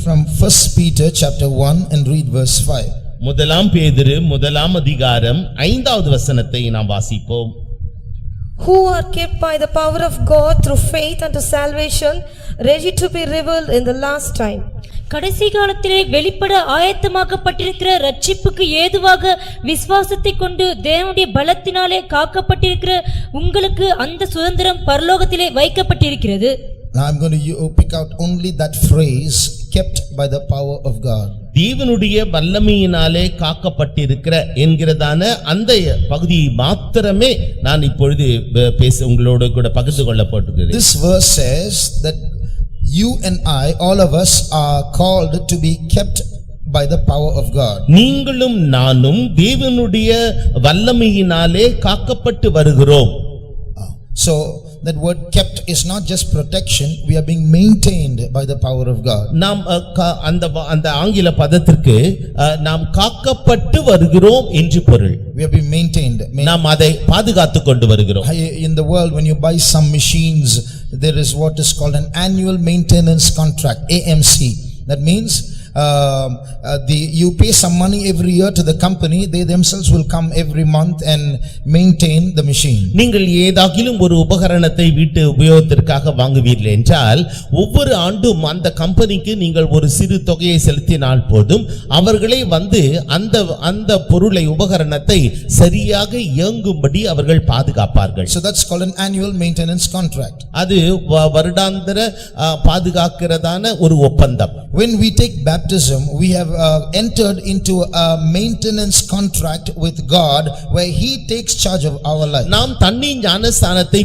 From 1 Peter chapter 1 and read verse 5. முதலாம் பேதுரு முதலாம் அதிகாரம் 5வது வசனத்தை நாம் வாசிப்போம். Who are kept by the power of God through faith unto salvation, ready to be revealed in the last time. கடைசி காலத்திலே வெளிப்பட ஆயத்தமாக்கப்பட்டிருக்கிற ரட்சிப்புக்கு ஏதுவாக விசுவாசத்தை கொண்டு தேவனுடைய பலத்தினாலே காக்கப்பட்டிருக்கிற உங்களுக்கு அந்த சுதந்திரம் பரலோகத்திலே வைக்கப்பட்டிருக்கிறது. Now I'm going to pick out only that phrase, kept by the power of God. தேவனுடைய வல்லமையினாலே காக்கப்பட்டிருக்கிற என்கிறதான அந்த பகுதியை மாத்திரமே நான் இப்பொழுது உங்களோடு கூட பகிர்ந்து கொள்ளப்பட்டிருக்கிறேன். This verse says that you and I, all of us, are called to be kept by the power of God. நீங்களும் நானும் தேவனுடைய வல்லமையினாலே காக்கப்பட்டு வருகிறோம். So that word kept is not just protection, we are being maintained by the power of God. நாம் அந்த ஆங்கில பதத்திற்கு நாம் காக்கப்பட்டு வருகிறோம் என்று பொருள். We are being maintained. நாம் அதை பாதுகாத்துக் கொண்டு வருகிறோம். In the world, when you buy some machines, there is what is called an annual maintenance contract, AMC. That means you pay some money every year to the company. They themselves will come every month and maintain the machine. நீங்கள் ஏதாகிலும் ஒரு உபகரணத்தை வீட்டு உபயோகத்திற்காக வாங்குவீர்கள் என்றால் ஒவ்வொரு ஆண்டும் அந்த கம்பெனிக்கு நீங்கள் ஒரு சிறு தொகையை செலுத்தினால் போதும் அவர்களே வந்து அந்த பொருளை உபகரணத்தை சரியாக இயங்கும்படி அவர்கள் பாதுகாப்பார்கள். So that's called an annual maintenance contract. அது வருடாந்திர பாதுகாக்கிறதான ஒரு ஒப்பந்தம். When we take baptism, we have entered into a maintenance contract with God where He takes charge of our life. நாம் தண்ணீர் ஞானஸ்நானத்தை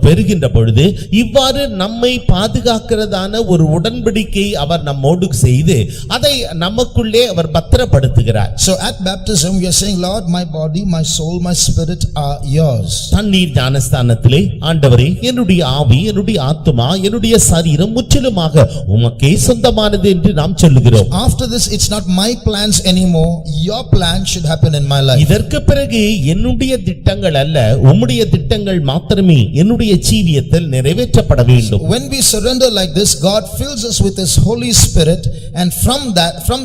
பெறுகின்ற பொழுது இவ்வாறு நம்மை பாதுகாக்கிறதான ஒரு உடன்படிக்கை அவர் நம்மோடு செய்து அதை நமக்குள்ளே அவர் பத்திரப்படுத்துகிறார். So at baptism we are saying, Lord, my body, my soul, my spirit are yours. தண்ணீர் ஞானஸ்நானத்திலே ஆண்டவரே என்னுடைய ஆவி, என்னுடைய ஆத்துமா, என்னுடைய சரீரம் முற்றிலுமாக உமக்கே சொந்தமானது என்று நாம் சொல்லுகிறோம். After this, it's not my plans anymore. Your plan should happen in my life. இதற்கு பிறகு என்னுடைய திட்டங்கள் அல்ல, உம்முடைய திட்டங்கள் மாத்திரமே என்னுடைய ஜீவியத்தில் நிறைவேற்றப்பட வேண்டும். When we surrender like this, God fills us with His Holy Spirit, and from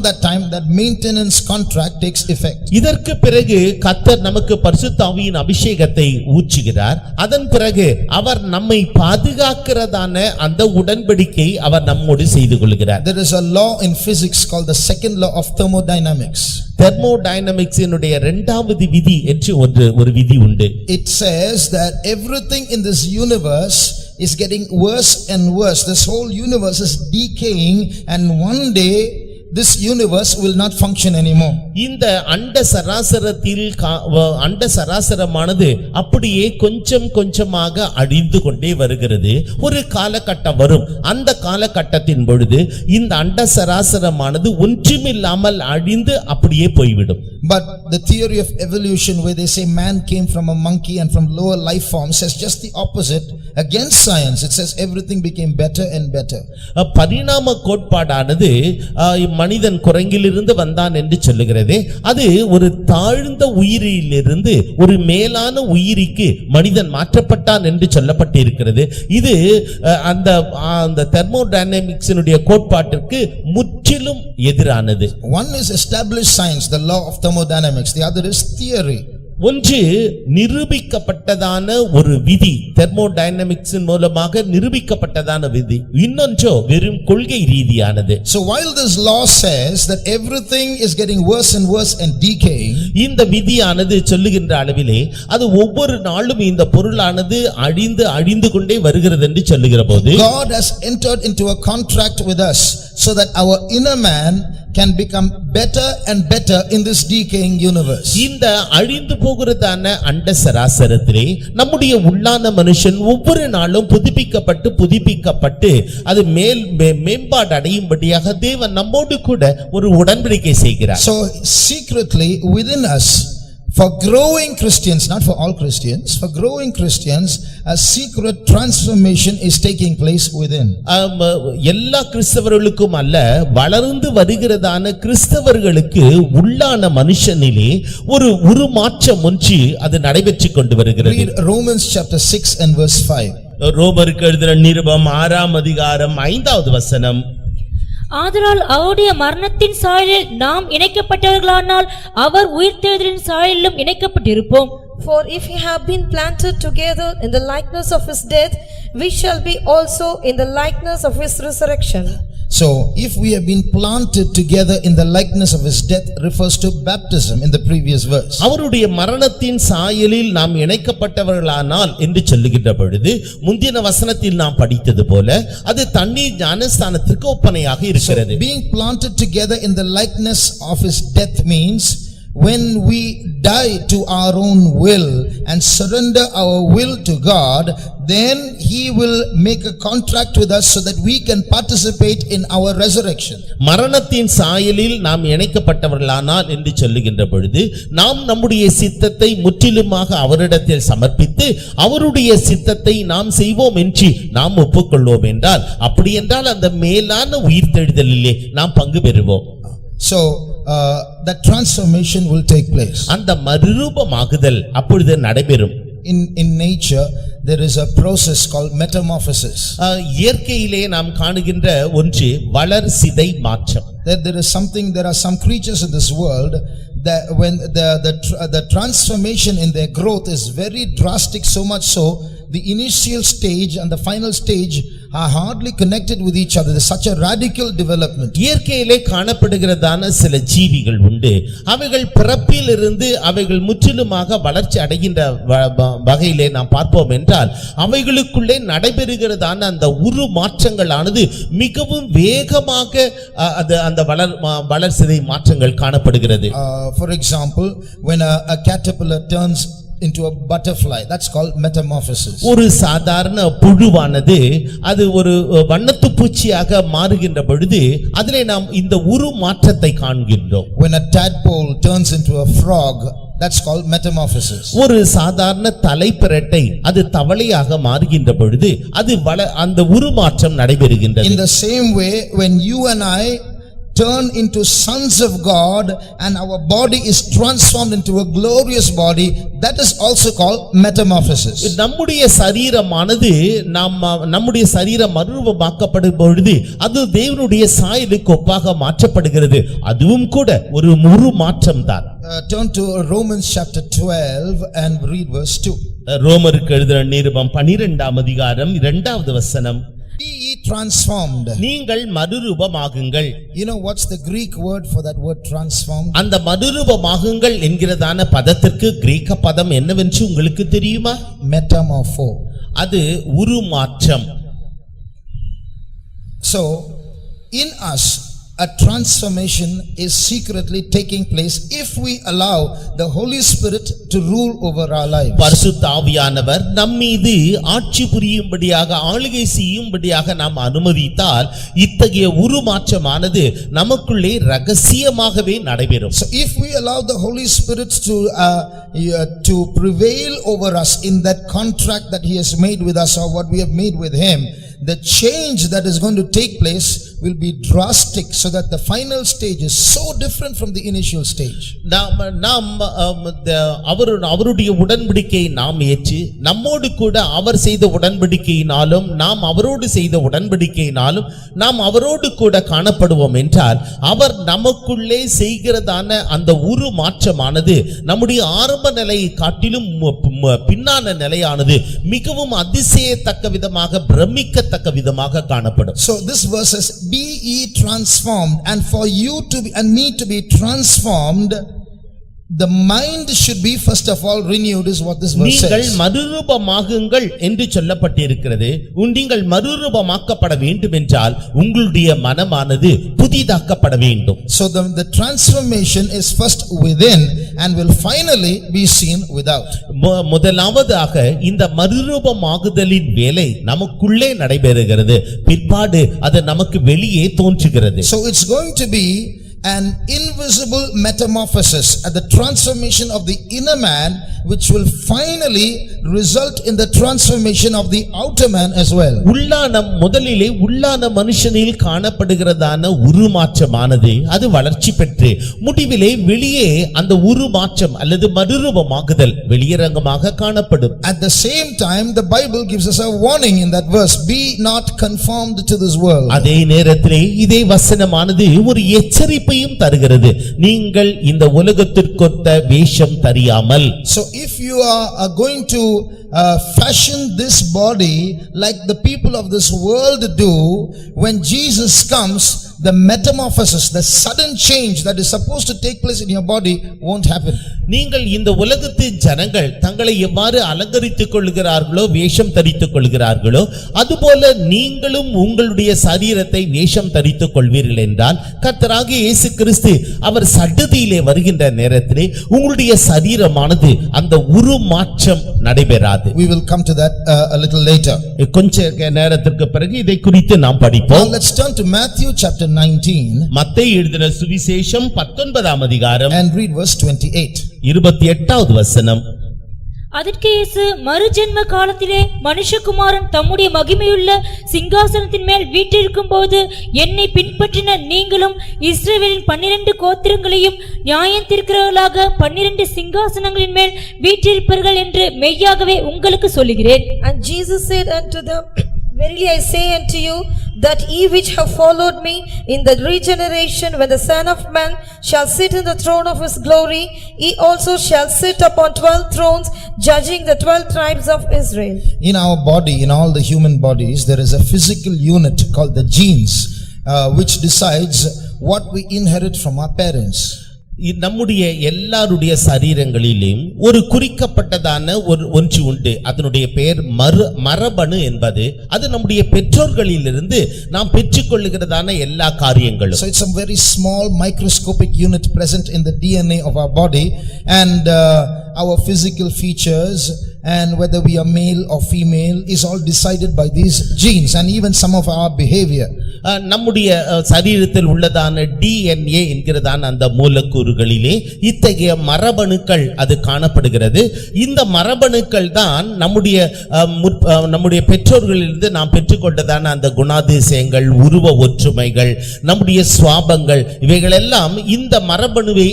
that time, that maintenance contract takes effect. இதற்கு பிறகு கர்த்தர் நமக்கு பரிசுத்த ஆவியின் அபிஷேகத்தை ஊற்றுகிறார். அதன் பிறகு அவர் நம்மை பாதுகாக்கிறதான அந்த உடன்படிக்கை அவர் நம்மோடு செய்து கொள்கிறார். There is a law in physics called the second law of thermodynamics. Thermodynamics இனுடைய இரண்டாவது விதி என்று ஒரு விதி உண்டு. It says that everything in this universe is getting worse and worse. This whole universe is decaying, and one day this universe will not function anymore. இந்த அண்ட சராசரமானது அப்படியே கொஞ்சம் கொஞ்சமாக அழிந்து கொண்டே வருகிறது. ஒரு காலகட்டம் வரும், அந்த காலகட்டத்தின் பொழுது இந்த அண்ட சராசரமானது ஒன்றுமில்லாமல் அழிந்து அப்படியே போய்விடும். But the theory of evolution, where they say man came from a monkey and from lower life forms, says just the opposite. Against science, it says everything became better and better. பரிணாம கோட்பாடானது மனிதன் குரங்கிலிருந்து வந்தான் என்று சொல்லுகிறது. அது ஒரு தாழ்ந்த உயிரிலிருந்து ஒரு மேலான உயிரிக்கு மனிதன் மாற்றப்பட்டான் என்று சொல்லப்பட்டிருக்கிறது. இது அந்த தெர்மோடைனமிக்ஸினுடைய கோட்பாட்டிற்கு முற்றிலும் எதிரானது. One is established science, the law of thermodynamics. The other is theory. ஒன்று நிரூபிக்கப்பட்டதான ஒரு விதி, தெர்மோடைனமிக்ஸின் மூலமாக நிரூபிக்கப்பட்டதான விதி. இன்னொன்றோ வெறும் கொள்கை ரீதியானது. So while this law says that everything is getting worse and worse and decaying, இந்த விதியானது சொல்லுகின்ற அளவிலே அது ஒவ்வொரு நாளும் இந்த பொருளானது அழிந்து கொண்டே வருகிறது என்று சொல்லுகிற போது, God has entered into a contract with us so that our inner man can become better and better in this decaying universe. இந்த அழிந்து போகிறதான அண்ட சராசரத்திலே நம்முடைய உள்ளான மனுஷன் ஒவ்வொரு நாளும் புதுப்பிக்கப்பட்டு அது மேம்பாடு அடையும்படியாக தேவன் நம்மோடு கூட ஒரு உடன்படிக்கை செய்கிறார். So secretly within us, For growing Christians, not for all Christians, for growing Christians, a secret transformation is taking place within. எல்லா கிறிஸ்தவர்களுக்கும் அல்ல, வளர்ந்து வருகிறதான கிறிஸ்தவர்களுக்கு உள்ளான மனுஷனிலே ஒரு உருமாற்றம் ஒன்று அது நடைபெற்றுக் கொண்டு வருகிறது. Read Romans chapter 6 and verse 5. ரோமருக்கு எழுதின நிருபம் 6ஆம் அதிகாரம் 5வது வசனம். ஆதலால் அவருடைய மரணத்தின் சாயலில் நாம் இணைக்கப்பட்டவர்களானால் அவர் உயிர்த்தெழுதலின் சாயலிலும் இணைக்கப்பட்டிருப்போம். For if we have been planted together in the likeness of his death, we shall be also in the likeness of his resurrection. So, if we have been planted together in the likeness of his death refers to baptism in the previous verse. அவருடைய மரணத்தின் சாயலில் நாம் இணைக்கப்பட்டவர்களானால் என்று சொல்லுகின்ற பொழுது முந்தின வசனத்தில் நாம் படித்தது போல அது தண்ணீர் ஞானஸ்தானத்திற்கு ஒப்பனையாக இருக்கிறது. Being planted together in the likeness of his death means when we die to our own will and surrender our will to God, then he will make a contract with us so that we can participate in our resurrection. மரணத்தின் சாயலில் நாம் இணைக்கப்பட்டவர்களானால் என்று சொல்லுகின்ற பொழுது நாம் நம்முடைய சித்தத்தை முற்றிலுமாக அவரிடத்தில் சமர்ப்பித்து அவருடைய சித்தத்தை நாம் செய்வோம் என்று நாம் ஒப்புக்கொள்வோம் என்றால், அப்படி என்றால் அந்த மேலான உயிர்த்தெழுதலிலே நாம் பங்கு பெறுவோம். So that transformation will take place. அந்த மறுரூபமாகுதல் அப்பொழுது நடைபெறும். In nature there is a process called metamorphosis. இயற்கையிலே நாம் காணுகின்ற ஒன்று வளர்சிதை மாற்றம். There are some creatures in this world that when the transformation in their growth is very drastic, so much so the initial stage and the final stage are hardly connected with each other. There's such a radical development. இயற்கையிலே காணப்படுகிறதான சில ஜீவிகள் உண்டு. அவைகள் பிறப்பிலிருந்து அவைகள் முற்றிலுமாக வளர்ச்சி அடைகின்ற வகையிலே நாம் பார்ப்போம் என்றால் அவைகளுக்குள்ளே நடைபெறுகிறதான அந்த உரு மாற்றங்களானது மிகவும் வேகமாக அந்த வளர்சிதை மாற்றங்கள் காணப்படுகிறது. For example, when a caterpillar turns into a butterfly, that's called metamorphosis. ஒரு சாதாரண புழுவானது அது ஒரு வண்ணத்து பூச்சியாக மாறுகின்ற பொழுது அதிலே நாம் இந்த உரு மாற்றத்தை காண்கின்றோம். When a tadpole turns into a frog, that's called metamorphosis. ஒரு சாதாரண தலைப்பிரட்டை அது தவளையாக மாறுகின்ற பொழுது அது அந்த உருமாற்றம் நடைபெறுகின்றது. In the same way, when you and I turn into sons of God and our body is transformed into a glorious body, that is also called metamorphosis. நம்முடைய சரீரமானது நம்முடைய சரீரம் மறுரூபமாக்கப்படும் பொழுது அது தேவனுடைய சாயலுக்கு ஒப்பாக மாற்றப்படுகிறது. அதுவும் கூட ஒரு முழு மாற்றம் தான். Turn to Romans chapter 12 and read verse 2. ரோமருக்கு எழுதின நிருபம் 12ஆம் அதிகாரம் 2வது வசனம். Be ye transformed. நீங்கள் மறுரூபமாகுங்கள். You know what's the Greek word for that word transformed? அந்த மறுரூபமாகுங்கள் என்கிறதான பதத்திற்கு கிரேக்க பதம் என்னவென்று உங்களுக்கு தெரியுமா? Metamorpho. அது உருமாற்றம். So in us a transformation is secretly taking place if we allow the Holy Spirit to rule over our lives. பரிசுத்த ஆவியானவர் நம்மீது ஆட்சி புரியும்படியாக ஆளுகை செய்யும்படியாக நாம் அனுமதித்தால் இத்தகைய உருமாற்றமானது நமக்குள்ளே ரகசியமாகவே நடைபெறும். So if we allow the Holy Spirit to prevail over us in that contract that he has made with us or what we have made with him, the change that is going to take place will be drastic, so that the final stage is so different from the initial stage. நாம் அவருடைய உடன்படிக்கையை நாம் ஏற்று நம்மோடு கூட அவர் செய்த உடன்படிக்கையினாலும் நாம் அவரோடு செய்த உடன்படிக்கையினாலும் நாம் அவரோடு கூட காணப்படுவோம் என்றால் அவர் நமக்குள்ளே செய்கிறதான அந்த உரு மாற்றமானது நம்முடைய ஆரம்ப நிலையை காட்டிலும் பின்னான நிலையானது மிகவும் அதிசயத்தக்க விதமாக பிரமிக்கத்தக்க விதமாக காணப்படும். So this verse says, be ye transformed, and for you to be and me to be transformed, the mind should be first of all renewed, is what this verse says. நீங்கள் மறுரூபமாகுங்கள் என்று சொல்லப்பட்டிருக்கிறது. நீங்கள் மறுரூபமாக்கப்பட வேண்டும் என்றால் உங்களுடைய மனமானது புதிதாக்கப்பட வேண்டும். So the transformation is first within and will finally be seen without. முதலாவதாக இந்த மறுரூபமாகுதலின் வேலை நமக்குள்ளே நடைபெறுகிறது, பிற்பாடு அது நமக்கு வெளியே தோன்றுகிறது. So it's going to be an invisible metamorphosis, at the transformation of the inner man, which will finally result in the transformation of the outer man as well. உள்ளானம் முதலிலே உள்ளான மனுஷனில் காணப்படுகிறதான உருமாற்றமானது அது வளர்ச்சி பெற்று முடிவிலே வெளியே அந்த உருமாற்றம் அல்லது மறுரூபமாகுதல் வெளியரங்கமாக காணப்படும். At the same time, the Bible gives us a warning in that verse, be not conformed to this world. அதே நேரத்திலே இதே வசனமானது ஒரு எச்சரிப்பையும் தருகிறது, நீங்கள் இந்த உலகத்திற்கொத்த வேஷம் தரியாமல். So if you are going to fashion this body like the people of this world do, when Jesus comes, the metamorphosis, the sudden change that is supposed to take place in your body won't happen. நீங்கள் இந்த உலகத்தின் ஜனங்கள் தங்களை எவ்வாறு அலங்கரித்துக் கொள்கிறார்களோ வேஷம் தரித்துக் கொள்கிறார்களோ அதுபோல நீங்களும் உங்களுடைய சரீரத்தை வேஷம் தரித்துக் கொள்வீர்கள் என்றால் கர்த்தராகிய இயேசு கிறிஸ்து அவர் சடுதியிலே வருகின்ற நேரத்திலே உங்களுடைய சரீரமானது அந்த உருமாற்றம் நடைபெறாது. We will come to that a little later. கொஞ்ச நேரத்திற்கு பிறகு இதை குறித்து நாம் படிப்போம். Now let's turn to Matthew chapter 19 மத்தேயு எழுதின சுவிசேஷம் 19ஆம் அதிகாரம் and read verse 28. 28வது வசனம். அதற்கு இயேசு மறுஜென்ம காலத்திலே மனுஷகுமாரன் தம்முடைய மகிமையுள்ள சிங்காசனத்தின் மேல் வீற்றிருக்கும் போது என்னை பின்பற்றின நீங்களும் இஸ்ரவேலின் 12 கோத்திரங்களையும் நியாயம் தீர்க்கிறவர்களாக 12 சிங்காசனங்களின் மேல் வீற்றிருப்பீர்கள் என்று மெய்யாகவே உங்களுக்கு சொல்லுகிறேன். And Jesus said unto them, Verily I say unto you, that ye which have followed me in the regeneration, when the Son of Man shall sit in the throne of his glory, ye also shall sit upon 12 thrones, judging the 12 tribes of Israel. In our body, in all the human bodies, there is a physical unit called the genes, which decides what we inherit from our parents. நம்முடைய எல்லாருடைய சரீரங்களிலும் ஒரு குறிக்கப்பட்டதான ஒன்று உண்டு. அதனுடைய பெயர் மரபணு என்பது. அது நம்முடைய பெற்றோர்களிலிருந்து நாம் பெற்றுக்கொள்ளுகிறதான எல்லா காரியங்களும். So it's a very small microscopic unit present in the DNA of our body, and our physical features and whether we are male or female is all decided by these genes, and even some of our behavior. நம்முடைய சரீரத்தில் உள்ளதான DNA என்கிறதான அந்த மூலக்கூறுகளிலே இத்தகைய மரபணுக்கள் அது காணப்படுகிறது. இந்த மரபணுக்கள் தான் நம்முடைய பெற்றோர்களிலிருந்து நாம் பெற்றுக்கொண்டதான அந்த குணாதிசயங்கள், உருவ ஒற்றுமைகள், நம்முடைய சுவாபங்கள், இவைகள் எல்லாம் இந்த மரபணுவை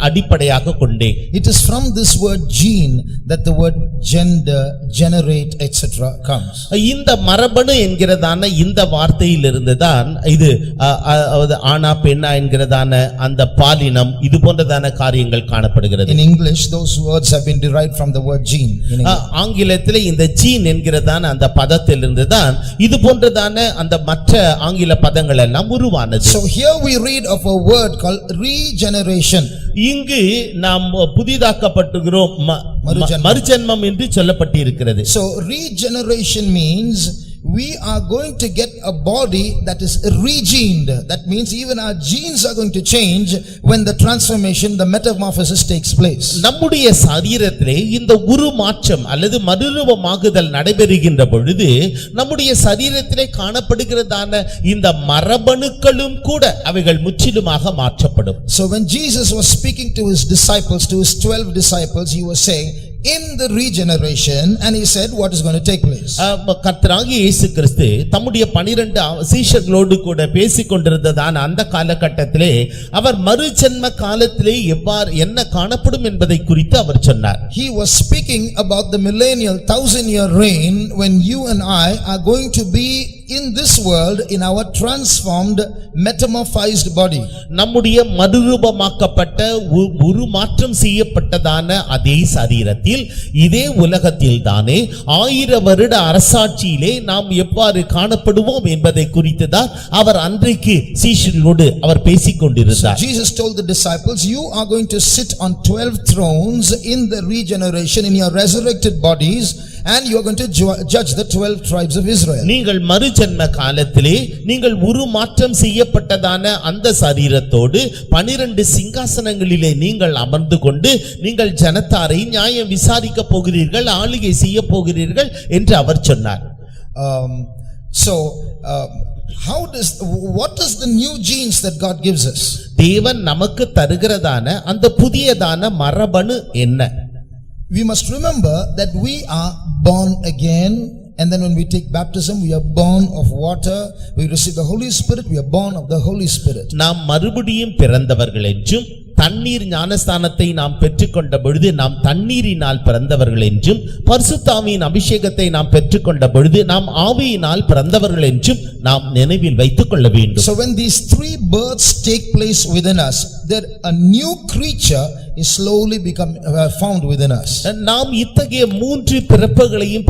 அடிப்படையாக கொண்டே. It is from this word gene that the word gender, generate, etc. comes. இந்த மரபணு என்கிறதான இந்த வார்த்தையிலிருந்து தான் இது ஆனா பெண்ணா என்கிறதான அந்த பாலினம் இது போன்றதான காரியங்கள் காணப்படுகிறது. In English those words have been derived from the word gene. ஆங்கிலத்திலே இந்த ஜீன் என்கிறதான அந்த பதத்திலிருந்து தான் இது போன்றதான அந்த மற்ற ஆங்கில பதங்கள் எல்லாம் உருவானது. So here we read of a word called regeneration. இங்கு நாம் புதிதாக்கப்பட்டுகிறோம், மறுஜென்மம் என்று சொல்லப்பட்டிருக்கிறது. So regeneration means we are going to get a body that is regened. That means even our genes are going to change when the transformation, the metamorphosis takes place. நம்முடைய சரீரத்திலே இந்த உருமாற்றம் அல்லது மறுரூபமாகுதல் நடைபெறுகின்ற பொழுது நம்முடைய சரீரத்திலே காணப்படுகிறதான இந்த மரபணுக்களும் கூட அவைகள் முற்றிலுமாக மாற்றப்படும். So when Jesus was speaking to his disciples, to his 12 disciples, he was saying in the regeneration, and he said what is going to take place. கர்த்தராகிய இயேசு கிறிஸ்து தம்முடைய 12 சீஷர்களோடு கூட பேசிக் கொண்டிருந்ததான அந்த காலகட்டத்திலே அவர் மறுஜென்ம காலத்திலே எவ்வாறு என்ன காணப்படும் என்பதை குறித்து அவர் சொன்னார். He was speaking about the millennial 1000-year reign when you and I are going to be in this world in our transformed metamorphized body. நம்முடைய மறுரூபமாக்கப்பட்ட உருமாற்றம் செய்யப்பட்டதான அதே சரீரத்தில் இதே உலகத்தில் தானே 1000 வருட அரசாட்சியிலே நாம் எவ்வாறு காணப்படுவோம் என்பதை குறித்து தான் அவர் அன்றைக்கு சீஷர்களோடு அவர் பேசிக் கொண்டிருந்தார். So Jesus told the disciples, you are going to sit on 12 thrones in the regeneration in your resurrected bodies, and you are going to judge the 12 tribes of Israel. நீங்கள் மறுஜென்ம காலத்திலே நீங்கள் உருமாற்றம் செய்யப்பட்டதான அந்த சரீரத்தோடு 12 சிங்காசனங்களிலே நீங்கள் அமர்ந்து கொண்டு நீங்கள் ஜனத்தாரை நியாயம் விசாரிக்க போகிறீர்கள், ஆளுகை செய்ய போகிறீர்கள் என்று அவர் சொன்னார். What is the new genes that God gives us? தேவன் நமக்கு தருகிறதான அந்த புதியதான மரபணு என்ன? We must remember that we are born again, and then when we take baptism, we are born of water. We receive the Holy Spirit, we are born of the Holy Spirit. நாம் மறுபடியும் பிறந்தவர்கள் என்றும் தண்ணீர் ஞானஸ்தானத்தை நாம் பெற்றுக்கொண்ட பொழுது நாம் தண்ணீரினால் பிறந்தவர்கள் என்றும் பரிசுத்த ஆவியின் அபிஷேகத்தை நாம் பெற்றுக்கொண்ட பொழுது நாம் ஆவியினால் பிறந்தவர்கள் என்றும் நாம் நினைவில் வைத்துக் கொள்ள வேண்டும். So when these three births take place within us, there a new creature is slowly become found within us. நாம் இத்தகைய மூன்று பிறப்புகளையும்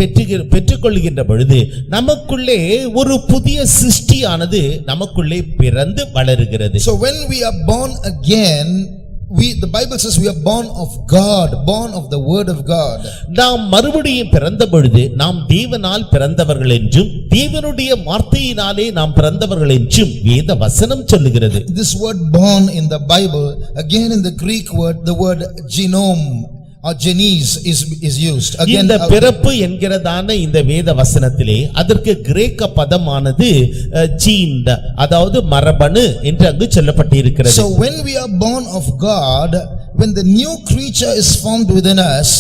பெற்றுக்கொள்கின்ற பொழுது நமக்குள்ளே ஒரு புதிய சிருஷ்டியானது நமக்குள்ளே பிறந்து வளருகிறது. So when we are born again, the Bible says we are born of God, born of the word of God. நாம் மறுபடியும் பிறந்த பொழுது நாம் தேவனால் பிறந்தவர்கள் என்றும் தேவனுடைய வார்த்தையினாலே நாம் பிறந்தவர்கள் என்றும் வேத வசனம் சொல்லுகிறது. This word born in the Bible, again in the Greek word, the word genome or genes is used. Again, இந்த பிறப்பு என்கிறதான இந்த வேத வசனத்திலே அதற்கு கிரேக்க பதமானது ஜீன், அதாவது மரபணு என்று அங்கு சொல்லப்பட்டிருக்கிறது. So when we are born of God, when the new creature is formed within us,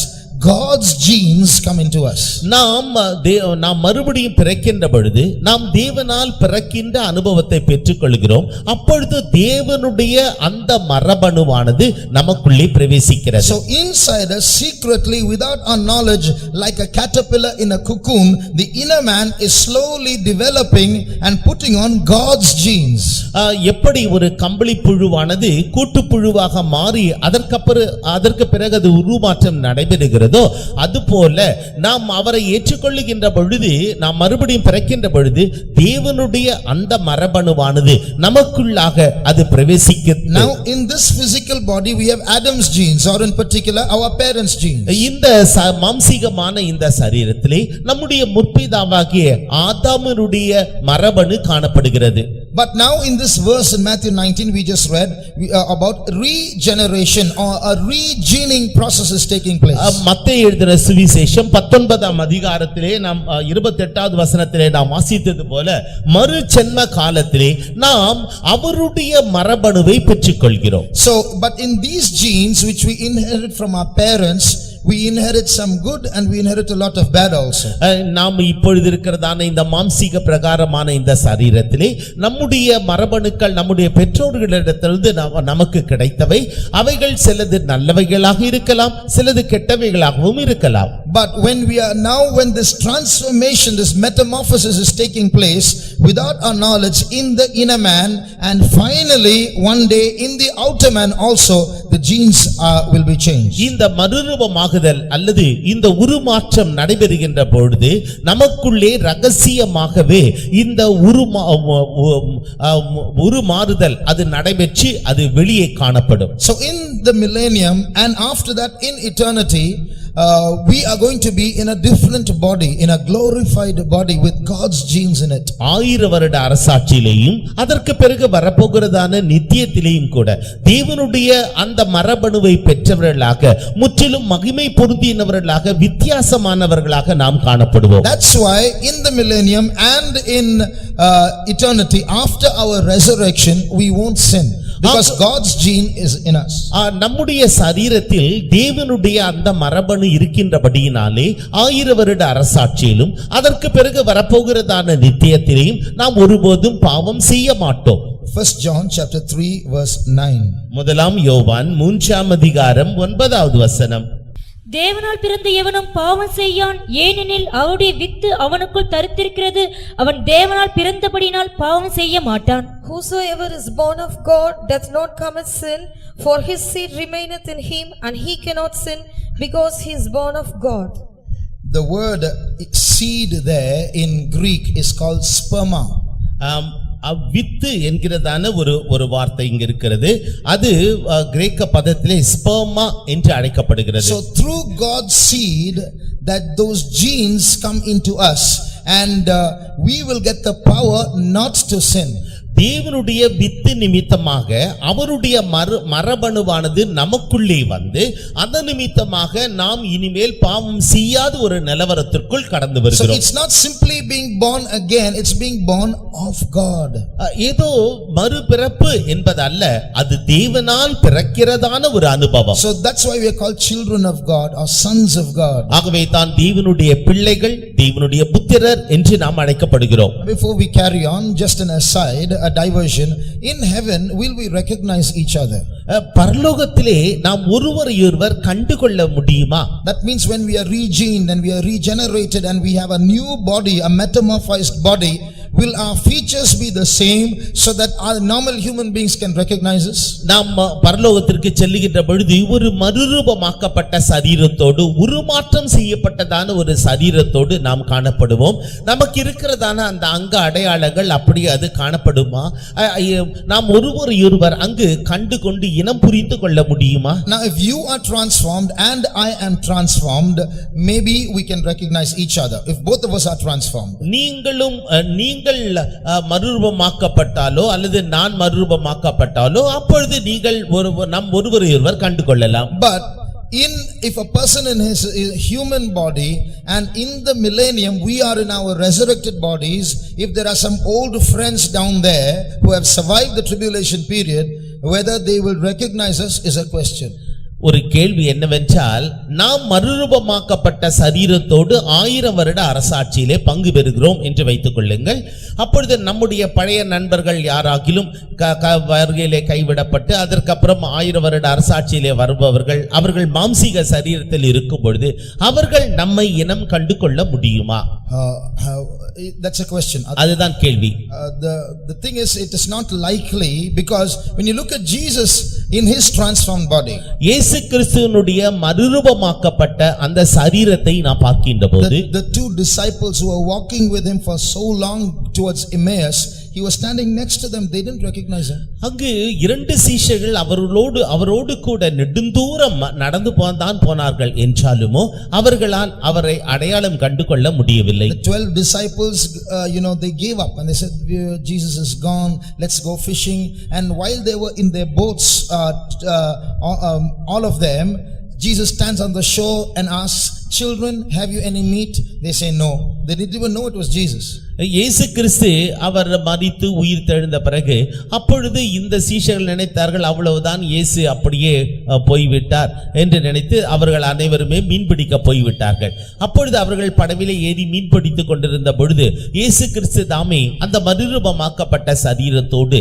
God's genes come into us. நாம் மறுபடியும் பிறக்கின்ற பொழுது நாம் தேவனால் பிறக்கின்ற அனுபவத்தை பெற்றுக்கொள்கிறோம். அப்பொழுது தேவனுடைய அந்த மரபணுவானது நமக்குள்ளே பிரவேசிக்கிறது. So inside us, secretly, without our knowledge, like a caterpillar in a cocoon, the inner man is slowly developing and putting on God's genes. எப்படி ஒரு கம்பளி புழுவானது கூட்டுப்புழுவாக மாறி அதற்கு பிறகு அது உருமாற்றம் நடைபெறுகிறது, அதுபோல நாம் அவரை ஏற்றுக்கொள்ளுகின்ற பொழுது நாம் மறுபடியும் பிறக்கின்ற பொழுது தேவனுடைய அந்த மரபணுவானது நமக்குள்ளாக அது பிரவேசிக்கிறது. Now in this physical body we have Adam's genes, or in particular our parents' genes. இந்த மாம்சீகமான இந்த சரீரத்திலே நம்முடைய முற்பிதாவாகிய ஆதாமனுடைய மரபணு காணப்படுகிறது. But now in this verse in Matthew 19 we just read about regeneration, or a regening process is taking place. மத்தேயு எழுதின சுவிசேஷம் 19ஆம் அதிகாரத்திலே நாம் 28வது வசனத்திலே நாம் வாசித்தது போல மறு ஜென்ம காலத்திலே நாம் அவருடைய மரபணுவை பெற்றுக்கொள்கிறோம். So but in these genes which we inherit from our parents, we inherit some good and we inherit a lot of bad also. நாம் இப்பொழுது இருக்கிறதான இந்த மாம்சீக பிரகாரமான இந்த சரீரத்திலே நம்முடைய மரபணுக்கள் நம்முடைய பெற்றோர்களிடத்திலிருந்து நமக்கு கிடைத்தவை, அவைகள் சிலது நல்லவைகளாக இருக்கலாம், சிலது கெட்டவைகளாகவும் இருக்கலாம். But when we are now, when this transformation, this metamorphosis is taking place without our knowledge in the inner man, and finally one day in the outer man also, the genes will be changed. இந்த மறுரூபமாகுதல் அல்லது இந்த உருமாற்றம் நடைபெறுகின்ற பொழுது நமக்குள்ளே ரகசியமாகவே இந்த உருமாறுதல் அது நடைபெற்று அது வெளியே காணப்படும். So in the millennium and after that in eternity, we are going to be in a different body, in a glorified body with God's genes in it. 1000 வருட அரசாட்சியிலேயும் அதற்கு பிறகு வரப்போகிறதான நித்தியத்திலேயும் கூட தேவனுடைய அந்த மரபணுவை பெற்றவர்களாக முற்றிலும் மகிமை பொருந்தினவர்களாக வித்தியாசமானவர்களாக நாம் காணப்படுவோம். That's why in the millennium and in eternity after our resurrection we won't sin, because God's gene is in us. நம்முடைய சரீரத்தில் தேவனுடைய அந்த மரபணு இருக்கின்றபடியினாலே 1000 வருட அரசாட்சியிலும் அதற்கு பிறகு வரப்போகிறதான நித்தியத்திலேயும் நாம் ஒருபோதும் பாவம் செய்ய மாட்டோம். 1 John chapter 3 verse 9. முதலாம் யோவான் 3ஆம் அதிகாரம் 9வது வசனம். தேவனால் பிறந்த எவனும் பாவம் செய்யான், ஏனெனில் அவருடைய வித்து அவனுக்குள் தரித்திருக்கிறது, அவன் தேவனால் பிறந்தபடியினால் பாவம் செய்ய மாட்டான். Whosoever is born of God doth not commit sin, for his seed remaineth in him, and he cannot sin, because he is born of God. The word seed there in Greek is called sperma. With என்கிறதான ஒரு வார்த்தை இங்க இருக்கிறது, அது கிரேக்க பதத்திலே sperma என்று அழைக்கப்படுகிறது. So through God's seed that those genes come into us, and we will get the power not to sin. தேவனுடைய வித்து நிமித்தமாக அவருடைய மரபணுவானது நமக்குள்ளே வந்து அதன் நிமித்தமாக நாம் இனிமேல் பாவம் செய்யாத ஒரு நிலவரத்திற்குள் கடந்து So வருகிறோம். it's not simply being born again, it's being born of God. ஏதோ மறுபிறப்பு என்பதல்ல, அது தேவனால் பிறக்கிறதான ஒரு அனுபவம். So that's why we are called children of God or sons of God. ஆகவே தான் தேவனுடைய பிள்ளைகள், தேவனுடைய புத்திரர் என்று நாம் அழைக்கப்படுகிறோம். Before we carry on, just an aside, a diversion, in heaven will we recognize each other? பரலோகத்திலே நாம் ஒருவரையொருவர் கண்டுகொள்ள முடியுமா? That means when we are regened and we are regenerated and we have a new body, a metamorphosed body, will our features be the same so that our normal human beings can recognize us? நாம் பரலோகத்திற்கு செல்லுகின்ற பொழுது ஒரு மறுரூபமாக்கப்பட்ட சரீரத்தோடு உருமாற்றம் செய்யப்பட்டதான ஒரு சரீரத்தோடு நாம் காணப்படுவோம். நமக்கு இருக்கிறதான அந்த அங்க அடையாளங்கள் அப்படியே அது காணப்படுமா? நாம் ஒருவரையொருவர் அங்கு கண்டு கொண்டு இனம் புரிந்து கொள்ள முடியுமா? Now if you are transformed and I am transformed, maybe we can recognize each other if both of us are transformed. நீங்கள் மறுரூபமாக்கப்பட்டாலோ அல்லது நான் மறுரூபமாக்கப்பட்டாலோ அப்பொழுது நீங்கள் நம் ஒருவரையொருவர் கண்டு கொள்ளலாம். But if a person in his human body and in the millennium we are in our resurrected bodies, if there are some old friends down there who have survived the tribulation period, whether they will recognize us is a question. ஒரு கேள்வி என்னவென்றால், நாம் மறுரூபமாக்கப்பட்ட சரீரத்தோடு 1000 வருட அரசாட்சியிலே பங்கு பெறுகிறோம் என்று வைத்துக் கொள்ளுங்கள். அப்பொழுது நம்முடைய பழைய நண்பர்கள் யாராகிலும் வருகையிலே கைவிடப்பட்டு அதற்கப்புறம் 1000 வருட அரசாட்சியிலே வருபவர்கள், அவர்கள் மாம்சீக சரீரத்தில் இருக்கும் பொழுது அவர்கள் நம்மை இனம் கண்டு கொள்ள முடியுமா? That's a question. அதுதான் கேள்வி. The thing is, it is not likely, because when you look at Jesus in his transformed body, இயேசு கிறிஸ்துவினுடைய மறுரூபமாக்கப்பட்ட அந்த சரீரத்தை நாம் பார்க்கின்ற போது, the two disciples who were walking with him for so long towards Emmaus, he was standing next to them, they didn't recognize him. அங்கு 2 சீஷர்கள் அவரோடு கூட நெடுந்தூரம் நடந்து போனார்கள் என்றாலுமோ அவர்களால் அவரை அடையாளம் கண்டு கொள்ள முடியவில்லை. The 12 disciples, they gave up and they said, Jesus is gone, let's go fishing. And while they were in their boats, all of them, Jesus stands on the shore and asks, children, have you any meat? They say no. They didn't even know it was Jesus. இயேசு கிறிஸ்து அவர் மரித்து உயிர் தெழுந்த பிறகு அப்பொழுது இந்த சீஷர்கள் நினைத்தார்கள், அவ்வளவுதான், இயேசு அப்படியே போய்விட்டார் என்று நினைத்து அவர்கள் அனைவருமே மீன்பிடிக்க போய்விட்டார்கள். அப்பொழுது அவர்கள் படவிலே ஏறி மீன்பிடித்துக் கொண்டிருந்த பொழுது இயேசு கிறிஸ்து தாமே அந்த மறுரூபமாக்கப்பட்ட சரீரத்தோடு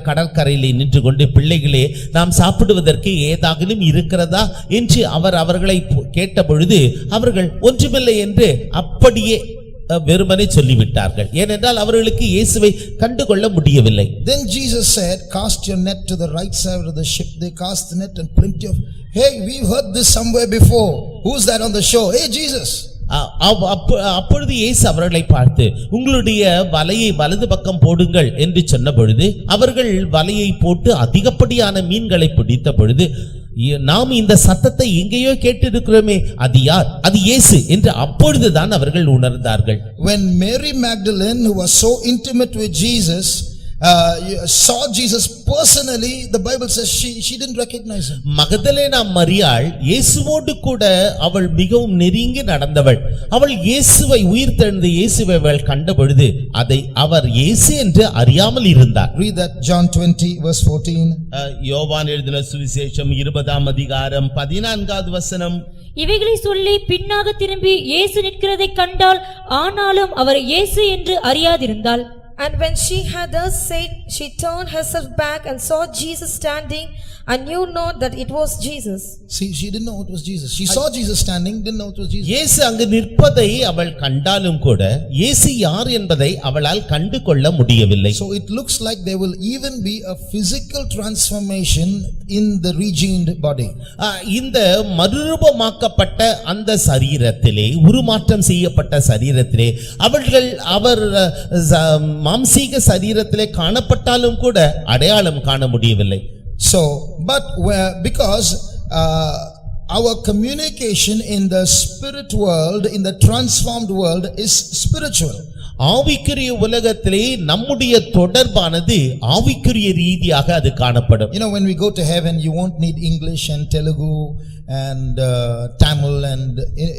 கடற்கரையிலே நின்று கொண்டு, பிள்ளைகளே, நாம் சாப்பிடுவதற்கு ஏதாகிலும் இருக்கிறதா என்று அவர்களை கேட்ட பொழுது அவர்கள் ஒன்றுமில்லை என்று அப்படியே வெறுமனே சொல்லிவிட்டார்கள். ஏனென்றால் அவர்களுக்கு இயேசுவை கண்டுகொள்ள முடியவில்லை. Then Jesus said, cast your net to the right side of the ship. They cast the net and plenty of, hey, we've heard this somewhere before. Who's that on the shore? Hey, Jesus. அப்பொழுது இயேசு அவர்களை பார்த்து, உங்களுடைய வலையை வலது பக்கம் போடுங்கள் என்று சொன்ன பொழுது அவர்கள் வலையை போட்டு அதிகப்படியான மீன்களை பிடித்த பொழுது, நாம் இந்த சத்தத்தை எங்கேயோ கேட்டிருக்கிறோமே, அது யார்? அது இயேசு என்று அப்பொழுதுதான் அவர்கள் உணர்ந்தார்கள். When Mary Magdalene, who was so intimate with Jesus, saw Jesus personally, the Bible says she didn't recognize him. மகதலேனா மரியாள் இயேசுவோடு கூட அவள் மிகவும் நெருங்கி நடந்தவள். அவள் இயேசுவை, உயிர்த்தெழுந்த இயேசுவை அவள் கண்ட பொழுது அதை அவர் இயேசு என்று அறியாமல் இருந்தார். Read that, John 20 verse 14. யோவான் எழுதின சுவிசேஷம் 20ஆம் அதிகாரம் 14வது வசனம். இவைகளை சொல்லி பின்னாக திரும்பி இயேசு நிற்கிறதை கண்டாள், ஆனாலும் அவர் இயேசு என்று அறியாதிருந்தாள். And when she had thus said, she turned herself back and saw Jesus standing, and knew not that it was Jesus. See, she didn't know it was Jesus. She saw Jesus standing, didn't know it was Jesus. இயேசு அங்கு நிற்பதை அவள் கண்டாலும் கூட இயேசு யார் என்பதை அவளால் கண்டு கொள்ள முடியவில்லை. So it looks like there will even be a physical transformation in the regened body. இந்த மறுரூபமாக்கப்பட்ட அந்த சரீரத்திலே, உருமாற்றம் செய்யப்பட்ட சரீரத்திலே அவர் மாம்சீக சரீரத்திலே காணப்பட்டாலும் கூட அடையாளம் காண முடியவில்லை. So, but because our communication in the spirit world, in the transformed world, is spiritual. ஆவிக்குரிய உலகத்திலே நம்முடைய தொடர்பானது ஆவிக்குரிய ரீதியாக அது காணப்படும். You know, when we go to heaven, you won't need English and Telugu and Tamil and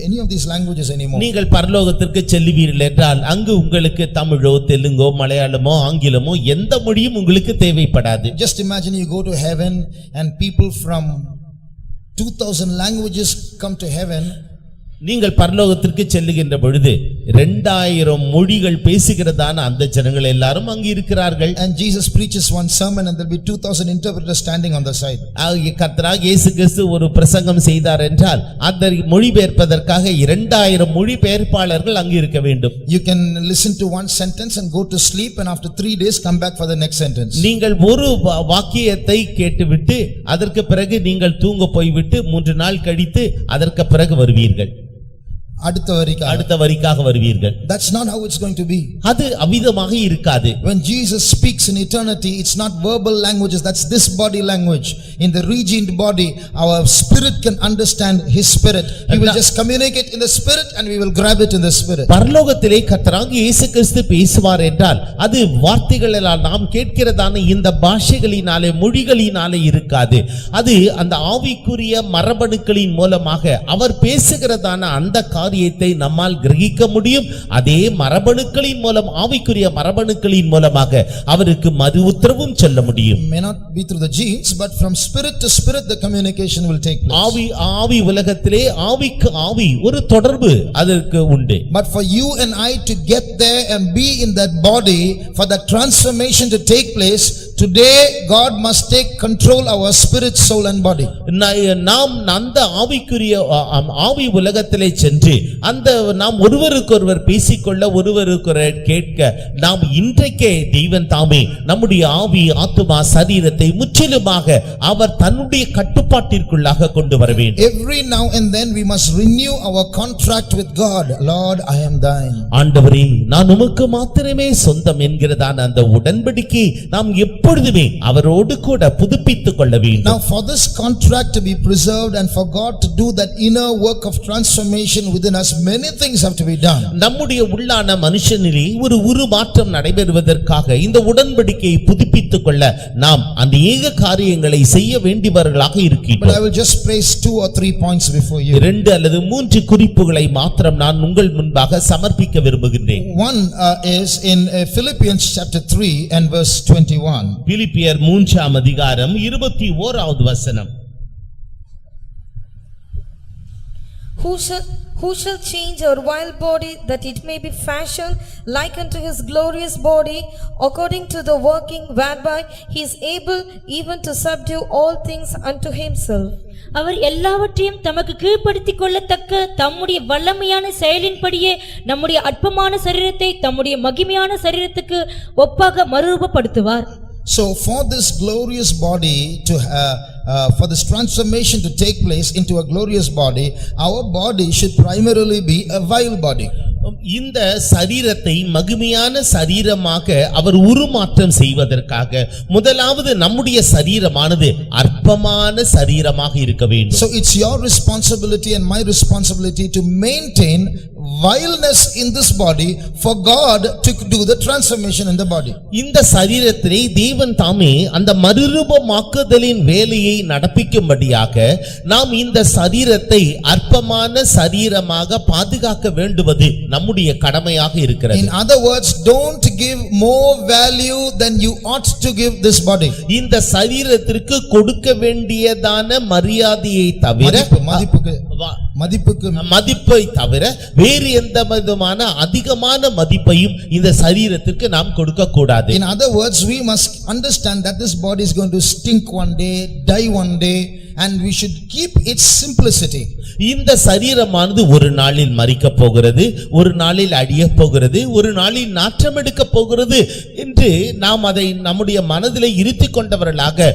any of these languages anymore. நீங்கள் பரலோகத்திற்கு செல்லுவீர்கள் என்றால் அங்கு உங்களுக்கு தமிழோ தெலுங்கோ மலையாளமோ ஆங்கிலமோ எந்த மொழியும் உங்களுக்கு தேவைப்படாது. Just imagine you go to heaven and people from 2000 languages come to heaven. நீங்கள் பரலோகத்திற்கு செல்லுகின்ற பொழுது 2000 மொழிகள் பேசுகிறதான அந்த ஜனங்கள் எல்லாரும் அங்கு இருக்கிறார்கள். And Jesus preaches one sermon and there will be 2000 interpreters standing on the side. கர்த்தராகிய இயேசு கிறிஸ்து ஒரு பிரசங்கம் செய்தார் என்றால் அதை மொழிபெயர்ப்பதற்காக 2000 மொழிபெயர்ப்பாளர்கள் அங்கு இருக்க வேண்டும். You can listen to one sentence and go to sleep and after 3 days come back for the next sentence. நீங்கள் ஒரு வாக்கியத்தை கேட்டுவிட்டு அதற்கு பிறகு நீங்கள் தூங்க போய்விட்டு 3 நாள் கழித்து அதற்கு பிறகு வருவீர்கள். அடுத்த வரிக்காக வருவீர்கள். That's not how it's going to be. அது அவிதமாக இருக்காது. When Jesus speaks in eternity, it's not verbal languages, that's this body language. In the regenerated body, our spirit can understand his spirit. He will just communicate in the spirit and we will grab it in the spirit. பரலோகத்திலே கர்த்தராகிய இயேசு கிறிஸ்து பேசுவார் என்றால் அது வார்த்தைகளால் நாம் கேட்கிறதான இந்த பாஷைகளினாலே மொழிகளினாலே இருக்காது. அது அந்த ஆவிக்குரிய மரபணுக்களின் மூலமாக அவர் பேசுகிறதான அந்த காரியத்தை நம்மால் கிரகிக்க முடியும். அதே மரபணுக்களின் மூலம் ஆவிக்குரிய மரபணுக்களின் மூலமாக அவருக்கு மறு உத்தரவும் சொல்ல முடியும். May not be through the genes, but from spirit to spirit the communication will take place. ஆவி உலகத்திலே ஆவிக்கு ஆவி ஒரு தொடர்பு அதற்கு உண்டு. But for you and I to get there and be in that body, for that transformation to take place, today God must take control our spirit, soul and body. நாம் அந்த ஆவிக்குரிய ஆவி உலகத்திலே சென்று அந்த நாம் ஒருவருக்கொருவர் பேசிக்கொள்ள ஒருவருக்கொருவர் கேட்க நாம் இன்றைக்கே தெய்வன் தாமே நம்முடைய ஆவி ஆத்துமா சரீரத்தை முற்றிலுமாக அவர் தன்னுடைய கட்டுப்பாட்டிற்குள்ளாக கொண்டு வர வேண்டும். Every now and then we must renew our contract with God. Lord, I am thine. ஆண்டவரே நான் உமக்கு மாத்திரமே சொந்தம் என்கிறதான அந்த உடன்படிக்கை நாம் எப்பொழுதுமே அவரோடு கூட புதுப்பித்துக் கொள்ள வேண்டும். Now for this contract to be preserved and for God to do that inner work of transformation within us, many things have to be done. நம்முடைய உள்ளான மனுஷனிலே ஒரு உருமாற்றம் நடைபெறுவதற்காக இந்த உடன்படிக்கையை புதுப்பித்துக் கொள்ள நாம் அநேக காரியங்களை செய்ய வேண்டியவர்களாக இருக்கிறோம். But I will just place 2 or 3 points before you. 2 அல்லது 3 குறிப்புகளை மாத்திரம் நான் உங்கள் முன்பாக சமர்ப்பிக்க விரும்புகிறேன். One is in Philippians chapter 3 and verse 21. பிலிப்பியர் 3ஆம் அதிகாரம் 21வது வசனம். Who shall change our vile body, that it may be fashioned like unto his glorious body, according to the working whereby he is able even to subdue all things unto himself. அவர் எல்லாவற்றையும் தமக்கு கீழ்ப்படுத்திக் கொள்ளத்தக்க தம்முடைய வல்லமையான செயலின்படியே நம்முடைய அற்பமான சரீரத்தை தம்முடைய மகிமையான சரீரத்துக்கு ஒப்பாக மறுரூபப்படுத்துவார். So for this glorious body to for this transformation to take place into a glorious body, our body should primarily be a vile body. இந்த சரீரத்தை மகிமையான சரீரமாக அவர் உருமாற்றம் செய்வதற்காக முதலாவது நம்முடைய சரீரமானது அற்பமான சரீரமாக இருக்க வேண்டும். So it's your responsibility and my responsibility to maintain vileness in this body for God to do the transformation in the body. இந்த சரீரத்திலே தேவன் தாமே அந்த மறுரூபமாக்குதலின் வேலையை நடப்பிக்கும்படியாக நாம் இந்த சரீரத்தை அற்பமான சரீரமாக பாதுகாக்க வேண்டுவது நம்முடைய கடமையாக இருக்கிறது. In other words, don't give more value than you ought to give this body. இந்த சரீரத்திற்கு கொடுக்க வேண்டியதான மரியாதையை தவிர மதிப்பை தவிர வேறு எந்த விதமான அதிகமான மதிப்பையும் இந்த சரீரத்திற்கு நாம் கொடுக்க கூடாது. In other words, we must understand that this body is going to stink one day, die one day, and we should keep its simplicity. இந்த சரீரமானது ஒரு நாளில் மரிக்க போகிறது, ஒரு நாளில் அழிய போகிறது, ஒரு நாளில் நாற்றம் எடுக்க போகிறது என்று நாம் அதை நம்முடைய மனதிலே இருத்திக் கொண்டவர்களாக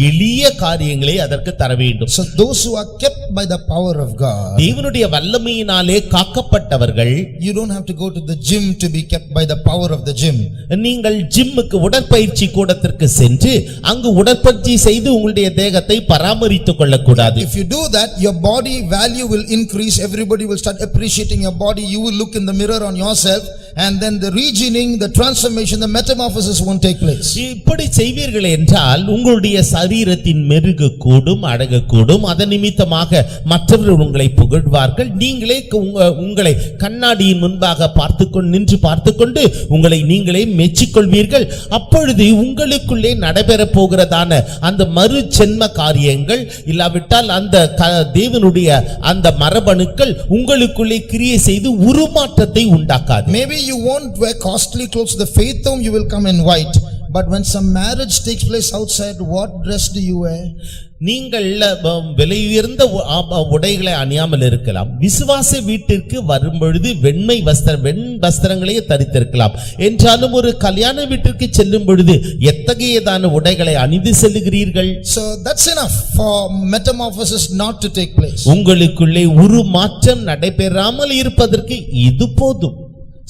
எளிய காரியங்களை அதற்கு தர வேண்டும். So those who are kept by the power of God, தேவனுடைய வல்லமையினாலே காக்கப்பட்டவர்கள், you don't have to go to the gym to be kept by the power of the gym. நீங்கள் ஜிம்முக்கு உடற்பயிற்சி கூடத்திற்கு சென்று அங்கு உடற்பயிற்சி செய்து உங்களுடைய தேகத்தை பராமரித்துக் கொள்ளக்கூடாது. If you do that, your body value will increase. Everybody will start appreciating your body. You will look in the mirror on yourself and then the regioning, the transformation, the metamorphosis won't take place. இப்படி செய்வீர்கள் என்றால் உங்களுடைய சரீரத்தின் மெருகு கூடும், அழகு கூடும். அதன் நிமித்தமாக மற்றவர்கள் உங்களை புகழ்வார்கள். நீங்களே உங்களை கண்ணாடியின் முன்பாக நின்று பார்த்துக்கொண்டு உங்களை நீங்களே மெச்சிக்கொள்வீர்கள். அப்பொழுது உங்களுக்குள்ளே நடைபெற போகிறதான அந்த மறு ஜென்ம காரியங்கள், இல்லாவிட்டால் அந்த தேவனுடைய அந்த மரபணுக்கள் உங்களுக்குள்ளே கிரியை செய்து உருமாற்றத்தை உண்டாக்காது. Maybe you won't wear costly clothes. The faith home you will come in white. But when some marriage takes place outside, what dress do you wear? நீங்கள் விலையுயர்ந்த உடைகளை அணியாமல் இருக்கலாம். விசுவாச வீட்டிற்கு வரும்பொழுது வெண் வஸ்திரங்களையே தரித்திருக்கலாம். என்றாலும் ஒரு கல்யாண வீட்டிற்கு செல்லும் பொழுது எத்தகையதான உடைகளை அணிந்து செல்லுகிறீர்கள்? So that's enough for metamorphosis not to take place. உங்களுக்குள்ளே உருமாற்றம் நடைபெறாமல் இருப்பதற்கு இது போதும்.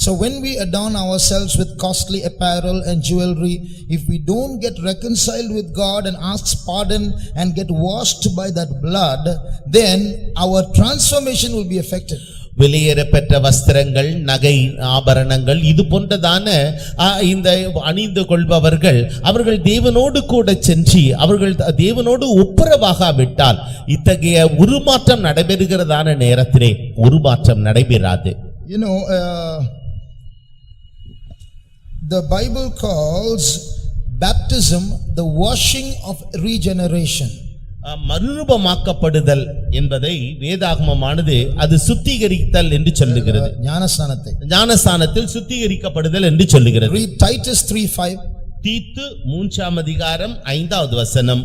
So when we adorn ourselves with costly apparel and jewelry, if we don't get reconciled with God and ask pardon and get washed by that blood, then our transformation will be affected. வெளியேறப்பெற்ற வஸ்திரங்கள், நகை, ஆபரணங்கள் இது போன்றதான இந்த அணிந்து கொள்பவர்கள் அவர்கள் தேவனோடு கூட சென்று அவர்கள் தேவனோடு ஒப்புரவாகாவிட்டால் இத்தகைய உருமாற்றம் நடைபெறுகிறதான நேரத்திலே உருமாற்றம் நடைபெறாது. You know, the Bible calls baptism the washing of regeneration. மறுரூபமாக்கப்படுதல் என்பதை வேதாகமமானது அது சுத்திகரித்தல் என்று சொல்லுகிறது. ஞானஸ்நானத்தில் சுத்திகரிக்கப்படுதல் என்று சொல்லுகிறது. Read Titus 3:5. தீத்து 3ஆம் அதிகாரம் 5வது வசனம்.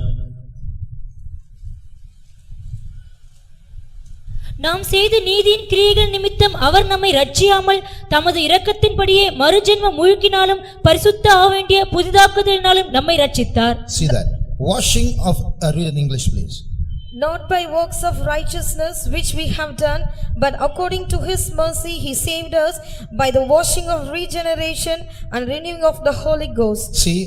நாம் செய்த நீதியின் கிரியைகள் நிமித்தம் அவர் நம்மை ரட்சியாமல் தமது இரக்கத்தின்படியே மறுஜென்ம முழுக்கினாலும் பரிசுத்த ஆக வேண்டிய புதிதாக்குதலினாலும் நம்மை ரட்சித்தார். See that washing of read in English please. Not by works of righteousness which we have done, but according to his mercy he saved us by the washing of regeneration and renewing of the Holy Ghost. See,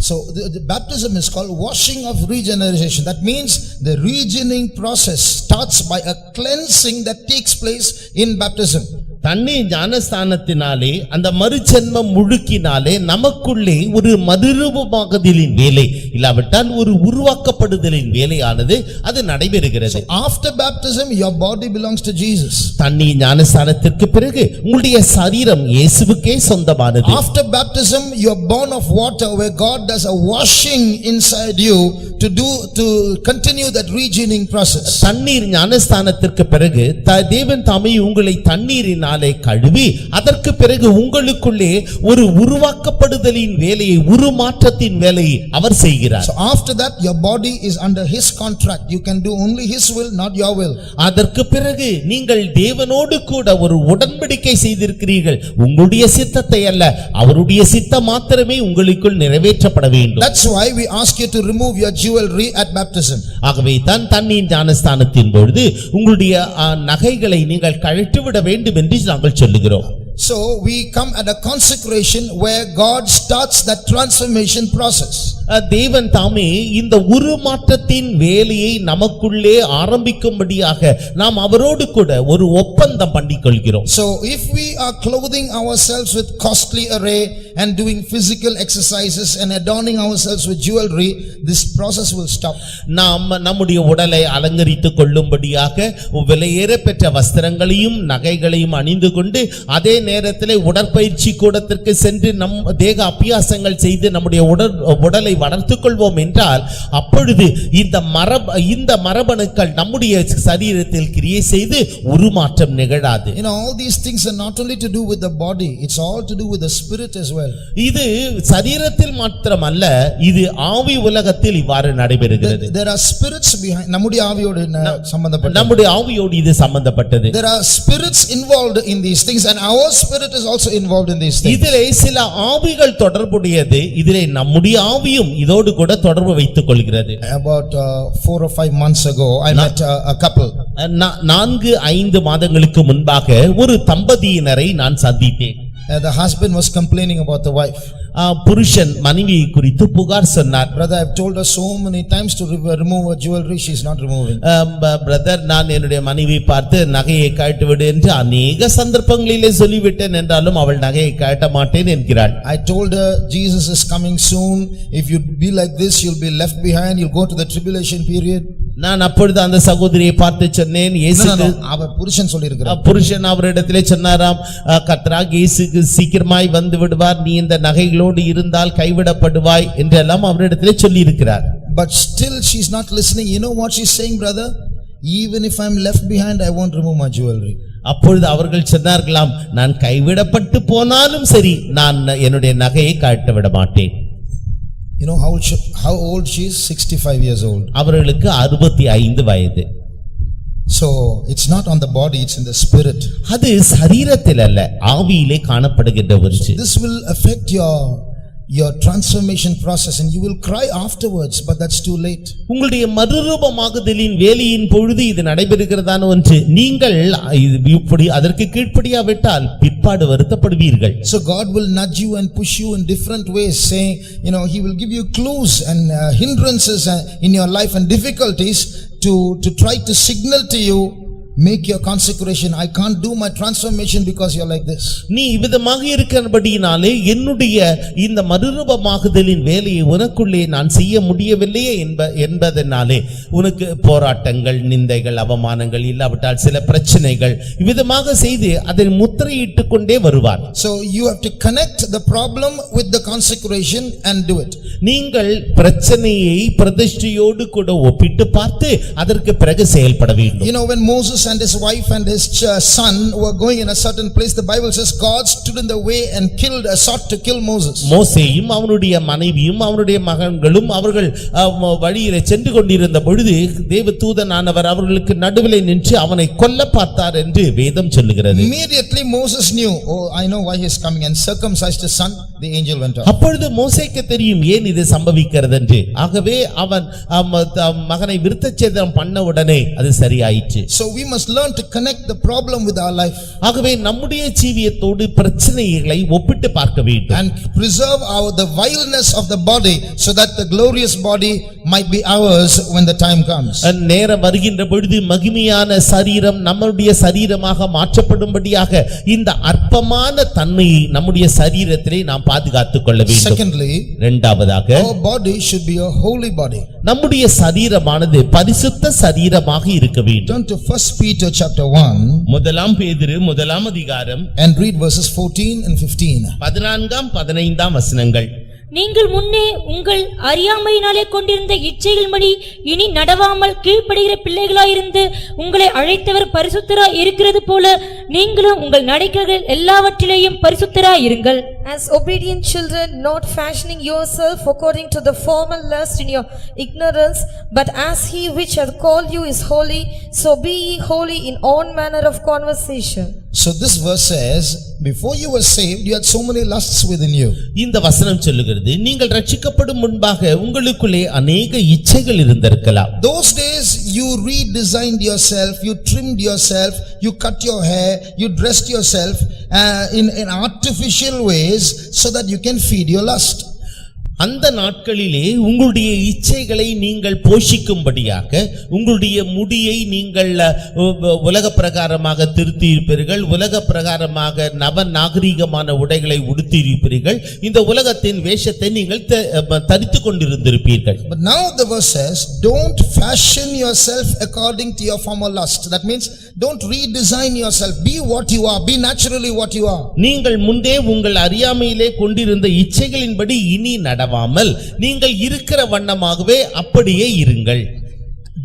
so the baptism is called washing of regeneration. That means the regening process starts by a cleansing that takes place in baptism. தண்ணீர் ஞானஸ்நானத்தினாலே அந்த மறுஜென்மம் முழுக்கினாலே நமக்குள்ளே ஒரு மறுரூபமாகுதலின் வேலை, இல்லாவிட்டால் ஒரு உருவாக்கப்படுதலின் வேலையானது அது நடைபெறுகிறது. After baptism your body belongs to Jesus. தண்ணீர் ஞானஸ்நானத்திற்கு பிறகு உங்களுடைய சரீரம் இயேசுவுக்கே சொந்தமானது. After baptism you are born of water, where God does a washing inside you to continue that regening process. தண்ணீர் ஞானஸ்நானத்திற்கு பிறகு தேவன் தாமே உங்களை தண்ணீரினால் கழுவி அதற்கு பிறகு உங்களுக்குள்ளே ஒரு உருவாக்கப்படுதலின் வேலையை, உருமாற்றத்தின் வேலையை அவர் செய்கிறார். So after that your body is under his contract. You can do only his will, not your will. அதற்கு பிறகு நீங்கள் தேவனோடு கூட ஒரு உடன்படிக்கை செய்திருக்கிறீர்கள். உங்களுடைய சித்தத்தை அல்ல, அவருடைய சித்தம் மாத்திரமே உங்களுக்குள் நிறைவேற்றப்பட வேண்டும். That's why we ask you to remove your jewelry at baptism. ஆகவே தான் தண்ணீர் ஞானஸ்நானத்தின் பொழுது உங்களுடைய நகைகளை நீங்கள் கழற்றிவிட வேண்டும் என்று நாங்கள் சொல்லுகிறோம். So we come at a consecration where God starts that transformation process. தேவன் தாமே இந்த உருமாற்றத்தின் வேலையை நமக்குள்ளே ஆரம்பிக்கும்படியாக நாம் அவரோடு கூட ஒரு ஒப்பந்தம் பண்ணிக்கொள்கிறோம். So if we are clothing ourselves with costly array and doing physical exercises and adorning ourselves with jewelry, this process will stop. நாம் நம்முடைய உடலை அலங்கரித்துக் கொள்ளும்படியாக விலையேற பெற்ற வஸ்திரங்களையும் நகைகளையும் அணிந்து கொண்டு அதே நேரத்திலே உடற்பயிற்சி கூடத்திற்கு சென்று நம் தேக அபியாசங்கள் செய்து நம்முடைய உடலை வளர்த்துக் கொள்வோம் என்றால் அப்பொழுது இந்த மரபணுக்கள் நம்முடைய சரீரத்தில் கிரியை செய்து உருமாற்றம் நிகழாது. You know, all these things are not only to do with the body, it's all to do with the spirit as well. இது சரீரத்தில் மாத்திரமல்ல, இது ஆவி உலகத்தில் இவ்வாறு நடைபெறுகிறது. There are spirits behind. நம்முடைய ஆவியோடு சம்பந்தப்பட்டது. நம்முடைய ஆவியோடு இது சம்பந்தப்பட்டது. There are spirits involved in these things and our spirit is also involved in these things. இதிலே சில ஆவிகள் தொடர்புடையது, இதிலே நம்முடைய ஆவியும் இதோடு கூட தொடர்பு வைத்துக் கொள்கிறது. About 4 or 5 months ago I met a couple. 4-5 மாதங்களுக்கு முன்பாக ஒரு தம்பதியினரை நான் சந்தித்தேன். The husband was complaining about the wife. புருஷன் மனைவியை குறித்து புகார் சொன்னார். Brother, I've told her so many times to remove her jewelry, she's not removing. Brother, நான் என்னுடைய மனைவியை பார்த்து நகையை கழட்டி விடு என்று அநேக சந்தர்ப்பங்களிலே சொல்லிவிட்டேன் என்றாலும் அவள் நகையை கழட்ட மாட்டேன் என்கிறாள். I told her Jesus is coming soon. If you be like this, you'll be left behind. You'll go to the tribulation period. நான் அப்பொழுது அந்த சகோதரியை பார்த்து சொன்னேன், இயேசுக்கு அவர் புருஷன் சொல்லியிருக்கிறார். புருஷன் அவரிடத்திலே சொன்னாராம், கர்த்தராகிய இயேசுக்கு சீக்கிரமாய் வந்து விடுவார், நீ இந்த நகைகளோடு இருந்தால் கைவிடப்படுவாய் என்றெல்லாம் அவரிடத்திலே சொல்லி இருக்கிறார். But still she's not listening. You know what she's saying, brother? Even if I'm left behind, I won't remove my jewelry. அப்பொழுது அவர்கள் சொன்னார்களாம், நான் கைவிடப்பட்டு போனாலும் சரி, நான் என்னுடைய நகையை கழட்ட விட மாட்டேன். You know how old she is? 65 years old. அவர்களுக்கு 65 வயது. So it's not on the body, it's in the spirit. அது சரீரத்தில் அல்ல, ஆவியிலே காணப்படுகின்ற ஒரு This will affect your transformation process and you will cry afterwards, but that's too late. உங்களுடைய மறுரூபமாகுதலின் வேலையின் பொழுது இது நடைபெறுகிறதான ஒன்று. நீங்கள் இப்படி அதற்கு கீழ்ப்படியாவிட்டால் பிற்பாடு வருத்தப்படுவீர்கள். So God will nudge you and push you in different ways, saying, he will give you clues and hindrances in your life and difficulties to try to signal to you, make your consecration. I can't do my transformation because you're like this. நீ இவ்விதமாக இருக்கிறபடியினாலே என்னுடைய இந்த மறுரூபமாகுதலின் வேலையை உனக்குள்ளே நான் செய்ய முடியவில்லையே என்பதனாலே உனக்கு போராட்டங்கள், நிந்தைகள், அவமானங்கள், இல்லாவிட்டால் சில பிரச்சனைகள் இவ்விதமாக செய்து அதை முத்திரையிட்டு கொண்டே வருவார். So you have to connect the problem with the consecration and do it. நீங்கள் பிரச்சனையை பிரதிஷ்டையோடு கூட ஒப்பிட்டு பார்த்து அதற்கு பிறகு செயல்பட வேண்டும். When Moses and his wife and his son were going in a certain place, the Bible says God stood in the way and sought to kill Moses. மோசேயும் அவனுடைய மனைவியும் அவனுடைய மகன்களும் அவர்கள் வழியிலே சென்று கொண்டிருந்த பொழுது தேவதூதனானவர் அவர்களுக்கு நடுவிலே நின்று அவனை கொல்ல பார்த்தார் என்று வேதம் சொல்லுகிறது. Immediately Moses knew, I know why he is coming, and circumcised his son. The angel went out. அப்பொழுது மோசேக்கு தெரியும் ஏன் இது சம்பவிக்கிறது என்று. ஆகவே அவன் மகனை விருத்தச்சேதனம் பண்ண உடனே அது சரியாயிற்று. So we must learn to connect the problem with our life. ஆகவே நம்முடைய ஜீவியத்தோடு பிரச்சனைகளை ஒப்பிட்டு பார்க்க வேண்டும். And preserve the vileness of the body so that the glorious body might be ours when the time comes. நேரம் வருகின்ற பொழுது மகிமையான சரீரம் நம்முடைய சரீரமாக மாற்றப்படும்படியாக இந்த அற்பமான தன்மையை நம்முடைய சரீரத்திலே நாம் பாதுகாத்துக் கொள்ள வேண்டும். Secondly, இரண்டாவதாக, our body should be a holy body. நம்முடைய சரீரமானது பரிசுத்த சரீரமாக இருக்க வேண்டும். Turn to 1 Peter chapter 1. முதலாம் பேதுரு முதலாம் அதிகாரம் and read verses 14 and 15. 14-15 வசனங்கள். நீங்கள் முன்னே உங்கள் அறியாமையினாலே கொண்டிருந்த இச்சைகள்படி இனி நடவாமல் கீழ்ப்படுகிற பிள்ளைகளாயிருந்து உங்களை அழைத்தவர் பரிசுத்தராய் இருக்கிறது போல நீங்களும் உங்கள் நடக்கைகள் எல்லாவற்றிலேயும் பரிசுத்தராய் இருங்கள். As obedient children, not fashioning yourself according to the former lust in your ignorance, but as he which hath called you is holy, so be ye holy in all manner of conversation. So this verse says, before you were saved, you had so many lusts within you. இந்த வசனம் சொல்லுகிறது, நீங்கள் ரட்சிக்கப்படும் முன்பாக உங்களுக்குள்ளே அநேக இச்சைகள் இருந்திருக்கலாம். Those days you redesigned yourself, you trimmed yourself, you cut your hair, you dressed yourself in artificial ways so that you can feed your lust. அந்த நாட்களிலே உங்களுடைய இச்சைகளை நீங்கள் போஷிக்கும்படியாக உங்களுடைய முடியை நீங்கள் உலக பிரகாரமாக திருத்தியிருப்பீர்கள், உலக பிரகாரமாக நவ நாகரிகமான உடைகளை உடுத்தியிருப்பீர்கள், இந்த உலகத்தின் வேஷத்தை நீங்கள் தரித்துக் கொண்டிருந்திருப்பீர்கள். But now the verse says, don't fashion yourself according to your former lust. That means don't redesign yourself, be what you are, be naturally what you are. நீங்கள் முன்பே உங்கள் அறியாமையிலே கொண்டிருந்த இச்சைகளின்படி இனி நடவாமல் நீங்கள் இருக்கிற வண்ணமாகவே அப்படியே இருங்கள்.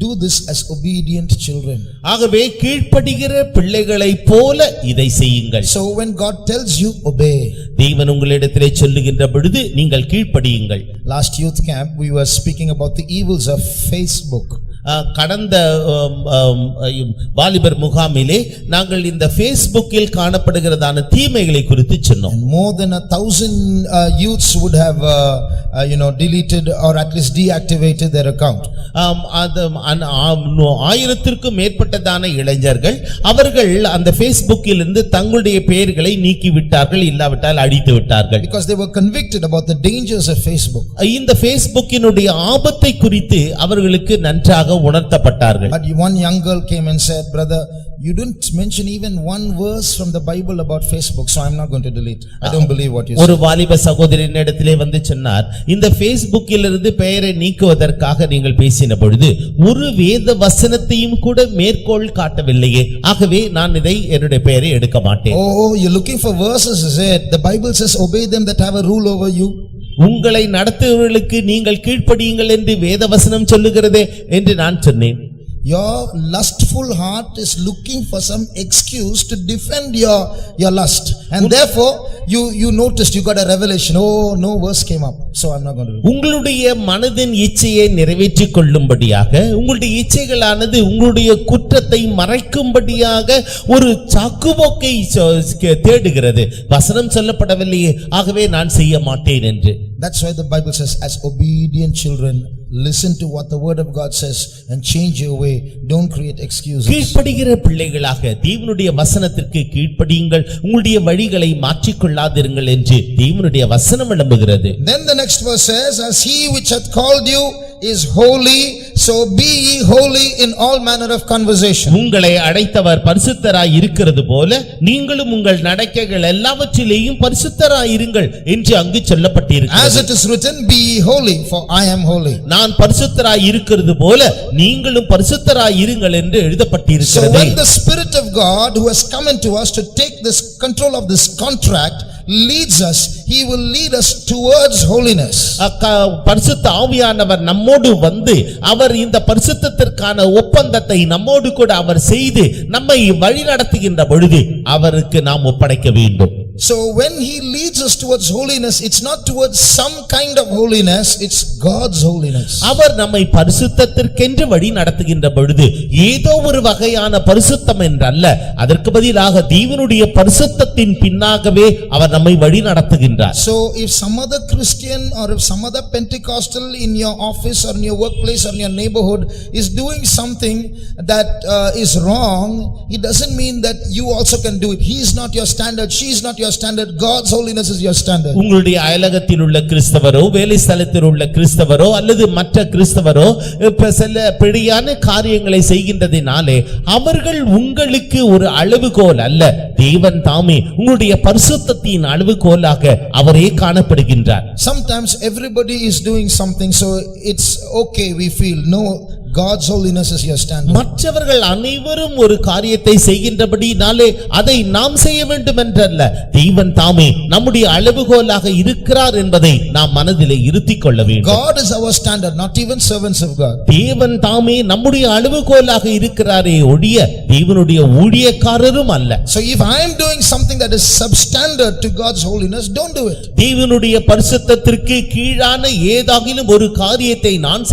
Do this as obedient children. ஆகவே கீழ்ப்படிகிற பிள்ளைகளை போல இதை செய்யுங்கள். So when God tells you, obey. தேவன் உங்களிடத்திலே சொல்லுகின்ற பொழுது நீங்கள் கீழ்ப்படியுங்கள். Last youth camp we were speaking about the evils of Facebook. கடந்த வாலிபர் முகாமிலே நாங்கள் இந்த Facebookல் காணப்படுகிறதான தீமைகளை குறித்து சொன்னோம். And more than 1,000 youths would have deleted or at least deactivated their account. ஆயிரத்திற்கும் மேற்பட்டதான இளைஞர்கள் அவர்கள் அந்த Facebookல் இருந்து தங்களுடைய பெயர்களை நீக்கி விட்டார்கள், இல்லாவிட்டால் அழித்து விட்டார்கள். Because they were convicted about the dangers of Facebook. இந்த Facebookiனுடைய ஆபத்தை குறித்து அவர்களுக்கு நன்றாக உணர்த்தப்பட்டார்கள். But one young girl came and said, "Brother, you didn't mention even one verse from the Bible about Facebook, so I'm not going to delete. I don't believe what you ஒரு said." வாலிப சகோதரின் இடத்திலே வந்து சொன்னார், இந்த Facebookல் இருந்து பெயரை நீக்குவதற்காக நீங்கள் பேசின பொழுது ஒரு வேத வசனத்தையும் கூட மேற்கோள் காட்டவில்லையே, ஆகவே நான் இதை என்னுடைய பெயரை எடுக்க மாட்டேன். Oh, you're looking for verses, is it? The Bible says, "Obey them that have a rule over you." உங்களை நடத்துவர்களுக்கு நீங்கள் கீழ்ப்படியுங்கள் என்று வேதவசனம் சொல்லுகிறதே என்று நான் சொன்னேன். Your lustful heart is looking for some excuse to defend your lust, and therefore you noticed, you got a revelation. Oh, no verse came up, so I'm not going to do it. உங்களுடைய மனதின் இச்சையை நிறைவேற்றிக் கொள்ளும்படியாக உங்களுடைய இச்சைகளானது உங்களுடைய குற்றத்தை மறைக்கும்படியாக ஒரு சாக்குபோக்கை தேடுகிறது. வசனம் சொல்லப்படவில்லையே, ஆகவே நான் செய்ய மாட்டேன் என்று. That's why the Bible says, as obedient children, listen to what the word of God says and change your way. Don't create excuses. கீழ்ப்படிகிற பிள்ளைகளாக தேவனுடைய வசனத்திற்கு கீழ்ப்படியுங்கள், உங்களுடைய வழிகளை மாற்றிக்கொள்ளாதிருங்கள் என்று தேவனுடைய வசனம் எழும்புகிறது. Then the next verse says, as he which hath called you is holy, so be ye holy in all manner of conversation. உங்களை அழைத்தவர் பரிசுத்தராய் இருக்கிறது போல நீங்களும் உங்கள் நடக்கைகள் எல்லாவற்றிலேயும் பரிசுத்தராய் இருங்கள் என்று அங்கு சொல்லப்பட்டிருக்கிறது. As it is written, be ye holy, for I am holy. நான் பரிசுத்தராய் இருக்கிறது போல நீங்களும் பரிசுத்தராய் இருங்கள் என்று So எழுதப்பட்டிருக்கிறது. when the Spirit of God who has come into us to take this control of this contract leads us, he will lead us towards holiness. பரிசுத்த ஆவியானவர் நம்மோடு வந்து அவர் இந்த பரிசுத்தத்திற்கான ஒப்பந்தத்தை நம்மோடு கூட அவர் செய்து நம்மை வழி நடத்துகின்ற பொழுது அவருக்கு நாம் ஒப்படைக்க வேண்டும். So when he leads us towards holiness, it's not towards some kind of holiness, it's God's holiness. அவர் நம்மை பரிசுத்தத்திற்கென்று வழி நடத்துகின்ற பொழுது ஏதோ ஒரு வகையான பரிசுத்தம் என்றல்ல, அதற்கு பதிலாக தேவனுடைய பரிசுத்தத்தின் பின்னாகவே அவர் நம்மை வழி நடத்துகின்றார். So if some other Christian or if some other Pentecostal in your office or in your workplace or in your neighborhood is doing something that is wrong, it doesn't mean that you also can do it. He is not your standard, she is not your standard. God's holiness is your standard. உங்களுடைய அயலகத்தில் உள்ள கிறிஸ்தவரோ வேலை ஸ்தலத்தில் உள்ள கிறிஸ்தவரோ அல்லது மற்ற கிறிஸ்தவரோ சில பிழையான காரியங்களை செய்கின்றதினாலே அவர்கள் உங்களுக்கு ஒரு அளவுகோல் அல்ல, தேவன் தாமே உங்களுடைய பரிசுத்தத்தின் அளவுகோலாக அவரே காணப்படுகின்றார். Sometimes everybody is doing something, so it's okay, we feel. No, God's holiness is your standard. மற்றவர்கள் அனைவரும் ஒரு காரியத்தை செய்கின்றபடினாலே அதை நாம் செய்ய வேண்டும் என்றல்ல, தேவன் தாமே நம்முடைய அளவுகோலாக இருக்கிறார் என்பதை நாம் மனதிலே இருத்திக் கொள்ள வேண்டும். God is our standard, not even servants of God. தேவன் தாமே நம்முடைய அளவுகோலாக இருக்கிறாரே ஒழிய தேவனுடைய ஊழியக்காரரும் அல்ல. So if I am doing something that is substandard to God's holiness, don't do it. தேவனுடைய பரிசுத்தத்திற்கு கீழான ஏதாகிலும் ஒரு காரியத்தை நான்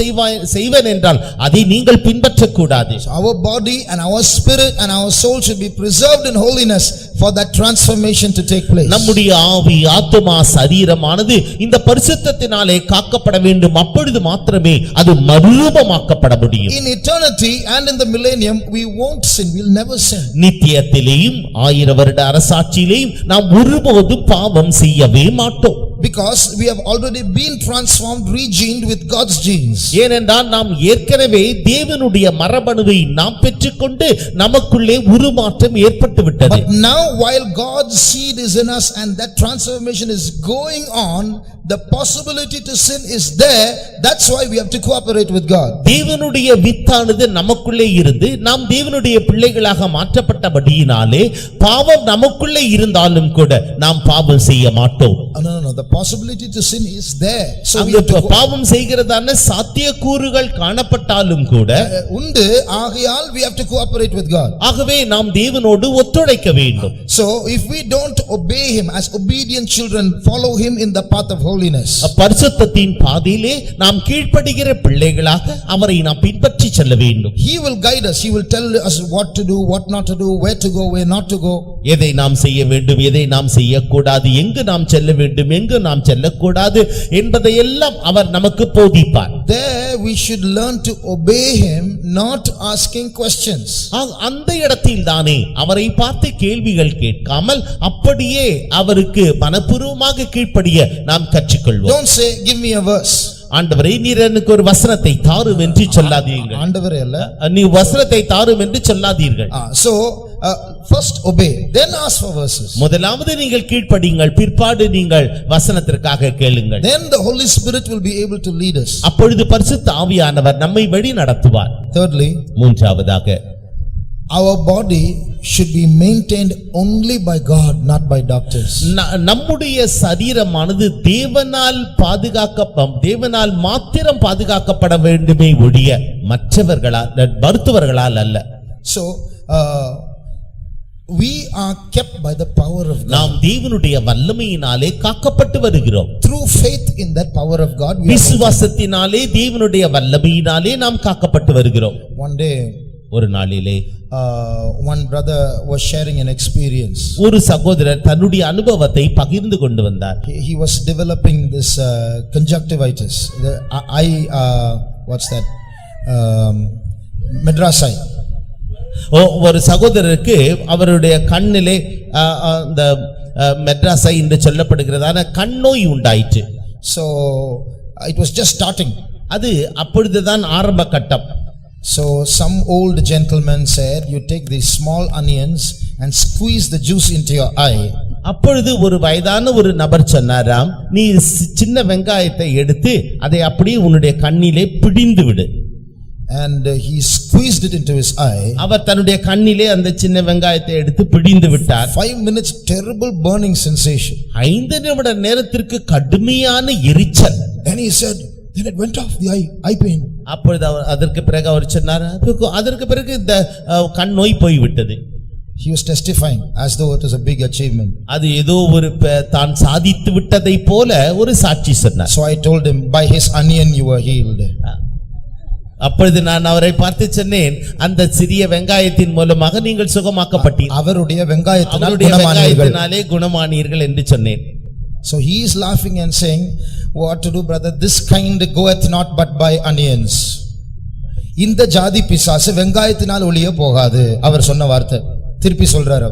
செய்வேன் என்றால் அதை நீங்கள் பின்பற்றக்கூடாது. Our body and our spirit and our soul should be preserved in holiness for that transformation to take place. நம்முடைய ஆவி ஆத்துமா சரீரமானது இந்த பரிசுத்தத்தினாலே காக்கப்பட வேண்டும், அப்பொழுது மாத்திரமே அது மறுரூபமாக்கப்பட முடியும். In eternity and in the millennium we won't sin, we'll never sin. நித்தியத்திலேயும் 1000 வருட அரசாட்சியிலேயும் நாம் ஒருபோதும் பாவம் செய்யவே மாட்டோம். Because we have already been transformed, regened with God's genes. ஏனென்றால் நாம் ஏற்கனவே தேவனுடைய மரபணுவை நாம் பெற்றுக்கொண்டு நமக்குள்ளே உருமாற்றம் ஏற்பட்டு விட்டது. But now while God's seed is in us and that transformation is going on, the possibility to sin is there. That's why we have to cooperate with God. தேவனுடைய வித்தானது நமக்குள்ளே இருந்து நாம் தேவனுடைய பிள்ளைகளாக மாற்றப்பட்டபடியினாலே பாவம் நமக்குள்ளே இருந்தாலும் கூட நாம் பாவம் செய்ய மாட்டோம். No, the possibility to sin is there. So we அங்கு have to பாவம் செய்கிறதான சாத்தியக்கூறுகள் காணப்பட்டாலும் கூட உண்டு, ஆகையால் we have to cooperate with God. ஆகவே நாம் தேவனோடு ஒத்துழைக்க வேண்டும். So if we don't obey him as obedient children, follow him in the path of holiness, holiness. பரிசுத்தத்தின் பாதையிலே நாம் கீழ்ப்படுகிற பிள்ளைகளாக அவரை நாம் பின்பற்றி செல்ல வேண்டும். He will guide us. He will tell us what to do, what not to do, where to go, where not to go. எதை நாம் செய்ய வேண்டும், எதை நாம் செய்யக்கூடாது, எங்கு நாம் செல்ல வேண்டும், எங்கு நாம் செல்லக்கூடாது என்பதையெல்லாம் அவர் நமக்கு போதிப்பார். There we should learn to obey him, not asking questions. அந்த இடத்தில் தானே அவரை பார்த்து கேள்விகள் கேட்காமல் அப்படியே அவருக்கு மனப்பூர்வமாக கீழ்ப்படிய நாம் கற்றுக்கொள்வோம். Don't say, give me a verse. ஆண்டவரே நீர் எனக்கு ஒரு வசனத்தை தாரும் என்று சொல்லாதீர்கள். ஆண்டவரே அல்ல, நீ வசனத்தை தாரும் என்று சொல்லாதீர்கள். So first obey, then ask for verses. முதலாவது நீங்கள் கீழ்ப்படியுங்கள், பிற்பாடு நீங்கள் வசனத்திற்காக கேளுங்கள். Then the Holy Spirit will be able to lead us. அப்பொழுது பரிசுத்த ஆவியானவர் நம்மை வழி நடத்துவார். Thirdly, மூன்றாவதாக our body should be maintained only by God, not by doctors. நம்முடைய சரீரமானது தேவனால் மாத்திரம் பாதுகாக்கப்பட வேண்டுமே ஒழிய மற்றவர்களால் மருத்துவர்களால் அல்ல. So we are kept by the power of God. நாம் தேவனுடைய வல்லமையினாலே காக்கப்பட்டு வருகிறோம். Through faith in that power of God, விசுவாசத்தினாலே தேவனுடைய வல்லமையினாலே நாம் காக்கப்பட்டு வருகிறோம். One day, ஒரு நாளிலே one brother was sharing an experience. ஒரு சகோதரர் தன்னுடைய அனுபவத்தை பகிர்ந்து கொண்டு வந்தார். He was developing this conjunctivitis, the eye what's that, medrasai. ஒரு சகோதரருக்கு அவருடைய கண்ணிலே அந்த மெட்ராசை என்று சொல்லப்படுகிறதான கண்ணோய் உண்டாயிற்று. So it was just starting. அது அப்பொழுதுதான் ஆரம்ப கட்டம். So some old gentleman said, you take these small onions and squeeze the juice into your eye. அப்பொழுது ஒரு வயதான ஒரு நபர் சொன்னாராம், நீ சின்ன வெங்காயத்தை எடுத்து அதை அப்படியே உன்னுடைய கண்ணிலே பிழிந்து விடு. And he squeezed it into his eye. அவர் தன்னுடைய கண்ணிலே அந்த சின்ன வெங்காயத்தை எடுத்து பிழிந்து விட்டார். 5 minutes terrible burning sensation. 5 நிமிட நேரத்திற்கு கடுமையான எரிச்சல். Then he said, then it went off, the eye pain. அப்பொழுது அதற்கு பிறகு அவர் சொன்னார், அதற்கு பிறகு இந்த கண் நோய் போய்விட்டது. He was testifying as though it was a big achievement. அது ஏதோ ஒரு தான் சாதித்து விட்டதை போல ஒரு சாட்சி சொன்னார். So I told him, by his onion you were healed. அப்பொழுது நான் அவரை பார்த்து சொன்னேன், அந்த சிறிய வெங்காயத்தின் மூலமாக நீங்கள் சுகமாக்கப்பட்டீர்கள், அவருடைய வெங்காயத்தினாலே குணமானீர்கள் என்று சொன்னேன். So he is laughing and saying, what to do brother, this kind goeth not but by onions. இந்த ஜாதி பிசாசு வெங்காயத்தினால் ஒளிய போகாது, அவர் சொன்ன வார்த்தை திருப்பி சொல்றாரு.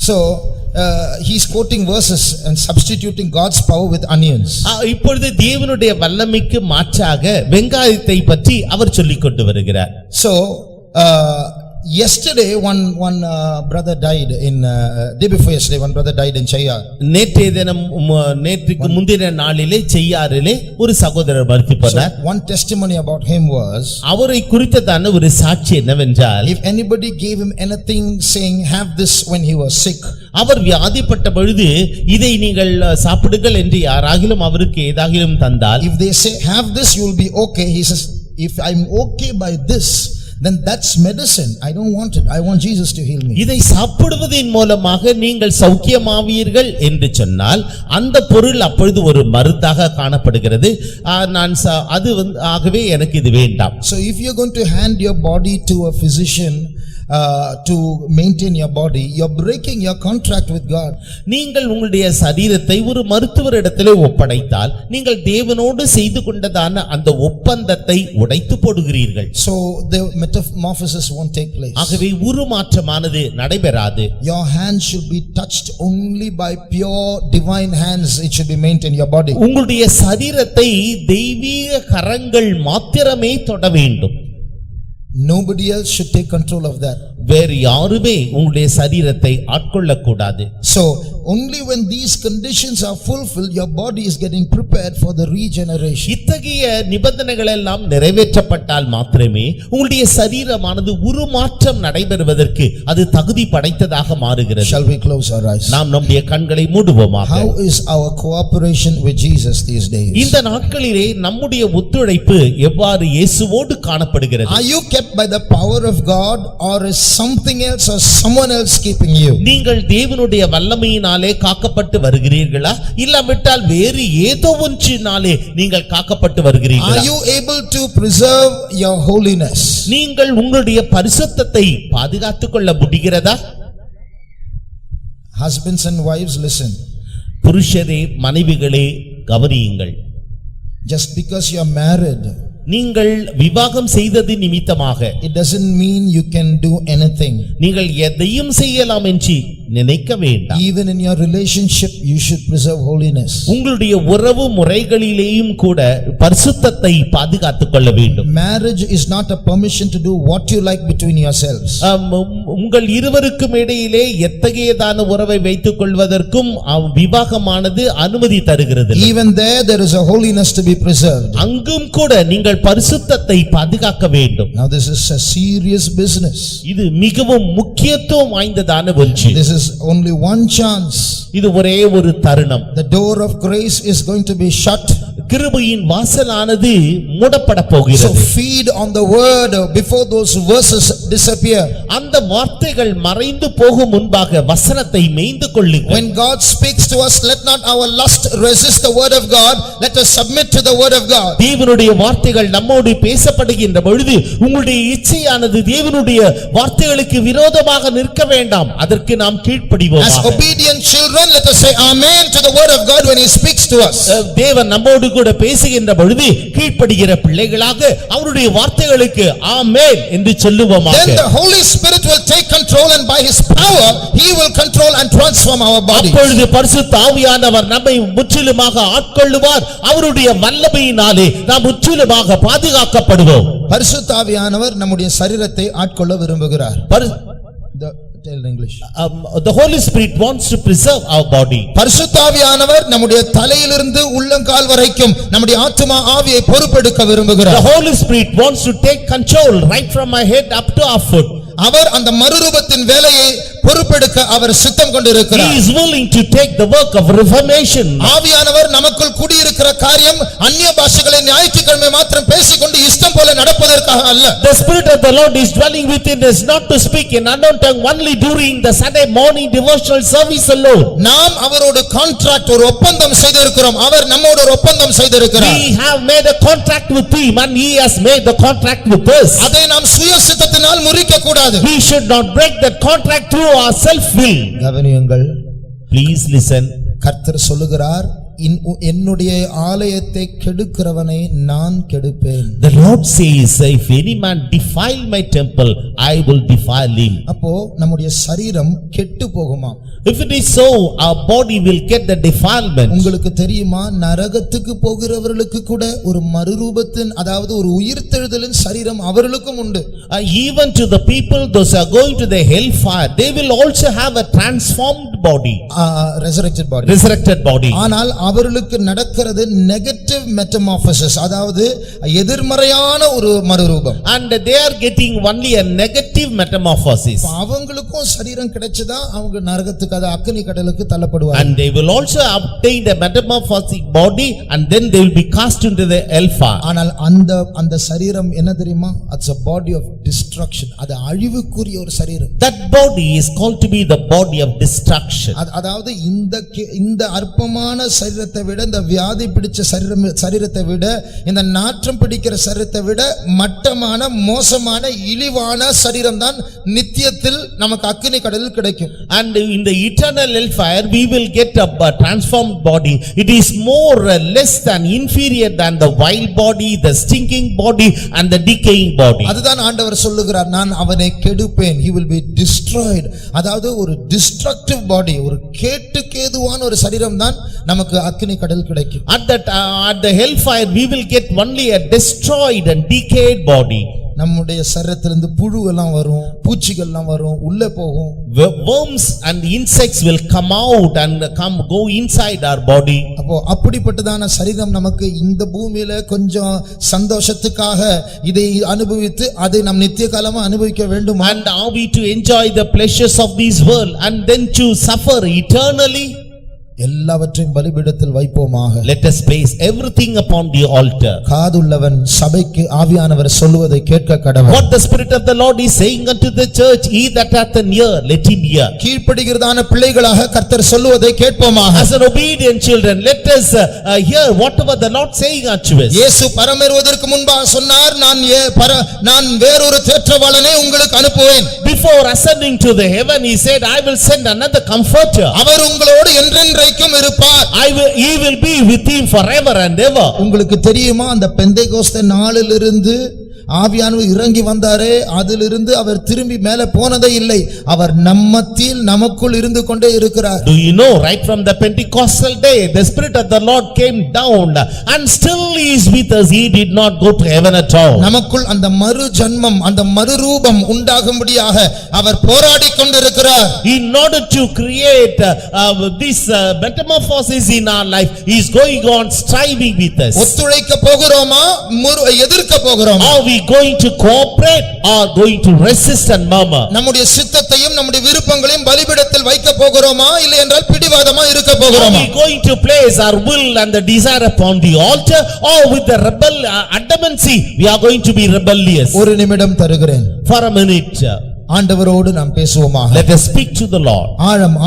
So he is quoting verses and substituting God's power with onions. இப்பொழுது தேவனுடைய வல்லமைக்கு மாற்றாக வெங்காயத்தை பற்றி அவர் சொல்லிக் கொண்டு வருகிறார். So yesterday one brother died in day before yesterday one brother died in Cheyar. நேற்றுக்கு முந்தின நாளிலே செய்யாரிலே ஒரு சகோதரர் மரித்து போனார். One testimony about him was, அவரை குறித்ததான ஒரு சாட்சி என்னவென்றால், if anybody gave him anything saying have this when he was sick, அவர் வியாதிப்பட்ட பொழுது இதை நீங்கள் சாப்பிடுங்கள் என்று யாராகிலும் அவருக்கு ஏதாகிலும் தந்தால், if they say have this you will be okay, he says if I'm okay by this, then that's medicine. I don't want it. I want Jesus to heal me. இதை சாப்பிடுவதின் மூலமாக நீங்கள் சௌக்கியமாவீர்கள் என்று சொன்னால் அந்த பொருள் அப்பொழுது ஒரு மருந்தாக காணப்படுகிறது. அது ஆகவே எனக்கு இது வேண்டாம். So if you're going to hand your body to a physician to maintain your body, you're breaking your contract with God. நீங்கள் உங்களுடைய சரீரத்தை ஒரு மருத்துவரிடத்திலே ஒப்படைத்தால் நீங்கள் தேவனோடு செய்து கொண்டதான அந்த ஒப்பந்தத்தை உடைத்து போடுகிறீர்கள். So the metamorphosis won't take place. ஆகவே உருமாற்றமானது நடைபெறாது. Your hands should be touched only by pure divine hands. It should be maintained your body. உங்களுடைய சரீரத்தை தெய்வீக கரங்கள் மாத்திரமே தொட வேண்டும். Nobody else should take control of that. வேறு யாருமே உங்களுடைய சரீரத்தை ஆட்கொள்ள கூடாது. So only when these conditions are fulfilled, your body is getting prepared for the regeneration. இத்தகைய நிபந்தனைகள் எல்லாம் நிறைவேற்றப்பட்டால் மாத்திரமே உங்களுடைய சரீரமானது உருமாற்றம் நடைபெறுவதற்கு அது தகுதி படைத்ததாக மாறுகிறது. Shall we close our eyes? நாம் நம்முடைய கண்களை மூடுவோமாக. How is our cooperation with Jesus these days? இந்த நாட்களிலே நம்முடைய ஒத்துழைப்பு எவ்வாறு இயேசுவோடு காணப்படுகிறது? Are you kept by the power of God or is something else or someone else keeping you? நீங்கள் தேவனுடைய வல்லமையினாலே காக்கப்பட்டு வருகிறீர்களா இல்லாவிட்டால் வேறு ஏதோ ஒன்றினாலே நீங்கள் காக்கப்பட்டு Are வருகிறீர்களா? you able to preserve your holiness? நீங்கள் உங்களுடைய பரிசுத்தத்தை பாதுகாத்துக் கொள்ள முடிகிறதா? Husbands and wives, listen. புருஷரே மனைவிகளே கவனியுங்கள். Just because you are married, நீங்கள் விவாகம் செய்தது நிமித்தமாக it doesn't mean you can do anything. நீங்கள் எதையும் செய்யலாம் என்று நினைக்க வேண்டாம். Even in your relationship, you should preserve holiness. உங்களுடைய உறவு முறைகளிலேயும் கூட பரிசுத்தத்தை பாதுகாத்துக் கொள்ள வேண்டும். Marriage is not a permission to do what you like between yourselves. உங்கள் இருவருக்கும் இடையிலே எத்தகையதான உறவை வைத்துக் கொள்வதற்கும் விவாகமானது அனுமதி தருகிறது. Even there is a holiness to be preserved. அங்கும் கூட நீங்கள் பரிசுத்தத்தை பாதுகாக்க வேண்டும். Now this is a serious business. இது மிகவும் முக்கியத்துவம் வாய்ந்ததான ஒன்று. This is only one chance. இது ஒரே ஒரு தருணம். The door of grace is going to be shut. கிருபையின் வாசலானது மூடப்பட So போகிறது. feed on the word before those verses disappear. அந்த வார்த்தைகள் மறைந்து போகும் முன்பாக வசனத்தை மேய்ந்து கொள்ளுங்கள். When God speaks to us, let not our lust resist the word of God. Let us submit to the word of God. தேவனுடைய வார்த்தைகள் நம்மோடு பேசப்படுகின்ற பொழுது உங்களுடைய இச்சையானது தேவனுடைய வார்த்தைகளுக்கு விரோதமாக நிற்க வேண்டாம். அதற்கு நாம் கீழ்ப்படிவோம். As obedient children, let us say amen to the word of God when he speaks to us. தேவன் நம்மோடு கூட பேசுகின்ற பொழுது கீழ்ப்படுகிற பிள்ளைகளாக அவருடைய வார்த்தைகளுக்கு ஆமென் என்று சொல்லுவோமாக. Then the Holy Spirit will take control and by his power he will control and transform our body. அப்பொழுது பரிசுத்த ஆவியானவர் நம்மை முற்றிலுமாக ஆட்கொள்ளுவார். அவருடைய வல்லமையினாலே நாம் முற்றிலுமாக பாதுகாக்கப்படுவோம். பரிசுத்த ஆவியானவர் நம்முடைய சரீரத்தை ஆட்கொள்ள விரும்புகிறார். Tell in English. The Holy Spirit wants to preserve our body. பரிசுத்த ஆவியானவர் நம்முடைய தலையிலிருந்து உள்ளங்கால் வரைக்கும் நம்முடைய ஆத்துமா ஆவியை பொறுப்பெடுக்க விரும்புகிறார். The Holy Spirit wants to take control right from my head up to our foot. அவர் அந்த மறுரூபத்தின் வேலையை பொறுப்பெடுக்க அவர் சித்தம் கொண்டிருக்கிறார். He is willing to take the work of reformation. ஆவியானவர் நமக்குள் குடியிருக்கிற காரியம் அந்நிய பாஷைகளை ஞாயிற்றுக்கிழமை மாத்திரம் பேசிக்கொண்டு இஷ்டம் போல நடப்பதற்காக அல்ல. The Spirit of the Lord is dwelling within us not to speak in unknown tongue only during the Sunday morning devotional service alone. நாம் அவரோடு கான்ட்ராக்ட் ஒரு ஒப்பந்தம் செய்திருக்கிறோம். அவர் நம்மோடு ஒரு ஒப்பந்தம் செய்திருக்கிறார். We have made a contract with him and he has made the contract with us. அதை நாம் சுயசித்தத்தினால் முறிக்க கூடாது. We should not break that contract through our self will. கவனியுங்கள். Please listen. கர்த்தர் சொல்லுகிறார், என்னுடைய ஆலயத்தை கெடுக்கிறவனை நான் கெடுப்பேன். The Lord says, if any man defile my temple, I will defile him. அப்போ நம்முடைய சரீரம் கெட்டு போகுமா? If it is so, our body will get the defilement. உங்களுக்கு தெரியுமா, நரகத்துக்கு போகிறவர்களுக்கு கூட ஒரு மறுரூபத்தின் அதாவது ஒரு உயிர்த்தெழுதலின் சரீரம் அவர்களுக்கும் உண்டு. Even to the people those are going to the hellfire, they will also have a transformed body. Resurrected body. Resurrected body. ஆனால் அவர்களுக்கு நடக்கிறது நெகட்டிவ் மெட்டமார்போசிஸ், அதாவது எதிர்மறையான ஒரு மறுரூபம். And they are getting only a negative metamorphosis. அவங்களுக்கும் சரீரம் கிடைச்சதா அவங்க நரகத்துக்கு அது அக்கினி கடலுக்கு தள்ளப்படுவார்கள். And they will also obtain a metamorphotic body and then they will be cast into the hellfire. ஆனால் அந்த சரீரம் என்ன தெரியுமா? It's a body of destruction. அது அழிவுக்குரிய ஒரு சரீரம். That body is called to be the body of destruction. அதாவது இந்த அற்பமான சரீரத்தை விட, இந்த வியாதி பிடிச்ச சரீரத்தை விட, இந்த நாற்றம் பிடிக்கிற சரீரத்தை விட மட்டமான மோசமான இழிவான சரீரம் தான் நித்தியத்தில் நமக்கு அக்கினி கடலில் கிடைக்கும். And in the eternal hellfire we will get a transformed body. It is more less than inferior than the wild body, the stinking body and the decaying body. அதுதான் ஆண்டவர் சொல்லுகிறார், நான் அவனை கெடுப்பேன். He will be destroyed. அதாவது ஒரு destructive body, ஒரு கேட்டுக்கேதுவான ஒரு சரீரம் தான் நமக்கு அக்கினி கடல் கிடைக்கும். At the hellfire we will get only a destroyed and decayed body. நம்முடைய சரீரத்திலிருந்து புழு எல்லாம் வரும், பூச்சிகள் எல்லாம் வரும், உள்ளே போகும். Worms and insects will come out and go inside our body. அப்போ அப்படிப்பட்டதான சரீரம் நமக்கு இந்த பூமியில கொஞ்சம் சந்தோஷத்துக்காக இதை அனுபவித்து அதை நாம் நித்திய காலமா அனுபவிக்க வேண்டும். And are we to enjoy the pleasures of this world and then to suffer eternally? எல்லாவற்றையும் பலிபீடத்தில் வைப்போமாக. Let us place everything upon the altar. காதுள்ளவன் சபைக்கு ஆவியானவர் சொல்லுவதை கேட்க கடவன். What the Spirit of the Lord is saying unto the church, he that hath an ear, let him hear. கீழ்ப்படிகிறதான பிள்ளைகளாக கர்த்தர் சொல்லுவதை கேட்போமாக. As an obedient children, let us hear whatever the Lord saying unto us. இயேசு பரமேறுவதற்கு முன்பாக சொன்னார், நான் வேறொரு தேற்றவாளனை உங்களுக்கு அனுப்புவேன். Before ascending to the heaven, he said, I will send another comforter. அவர் உங்களோடு என்றென்றைக்கும் இருப்பார். He will be with him forever and ever. உங்களுக்கு தெரியுமா, அந்த பெந்தேகோஸ்தே நாளிலிருந்து ஆவியானவர் இறங்கி வந்தாரே, அதிலிருந்து அவர் திரும்பி மேலே போனதே இல்லை. அவர் நம்மத்தில் நமக்குள் இருந்து கொண்டே இருக்கிறார். Do you know, right from the Pentecostal day, the Spirit of the Lord came down and still he is with us. He did not go to heaven at all. நமக்குள் அந்த மறு ஜன்மம், அந்த மறுரூபம் உண்டாகும்படியாக அவர் போராடி கொண்டிருக்கிறார். In order to create this metamorphosis in our life, he is going on striving with us. ஒத்துழைக்க போகிறோமா, எதிர்க்க போகிறோமா? Are we going to cooperate or going to resist and murmur? நம்முடைய சித்தத்தையும் நம்முடைய விருப்பங்களையும் பலிபீடத்தில் வைக்க போகிறோமா, இல்லை என்றால் பிடிவாதமா இருக்க Are போகிறோமா? we going to place our will and the desire upon the altar, or with the adamancy we are going to be rebellious? ஒரு நிமிடம் தருகிறேன். For a minute, ஆண்டவரோடு நாம் பேசுவோமாக. let us speak to the Lord.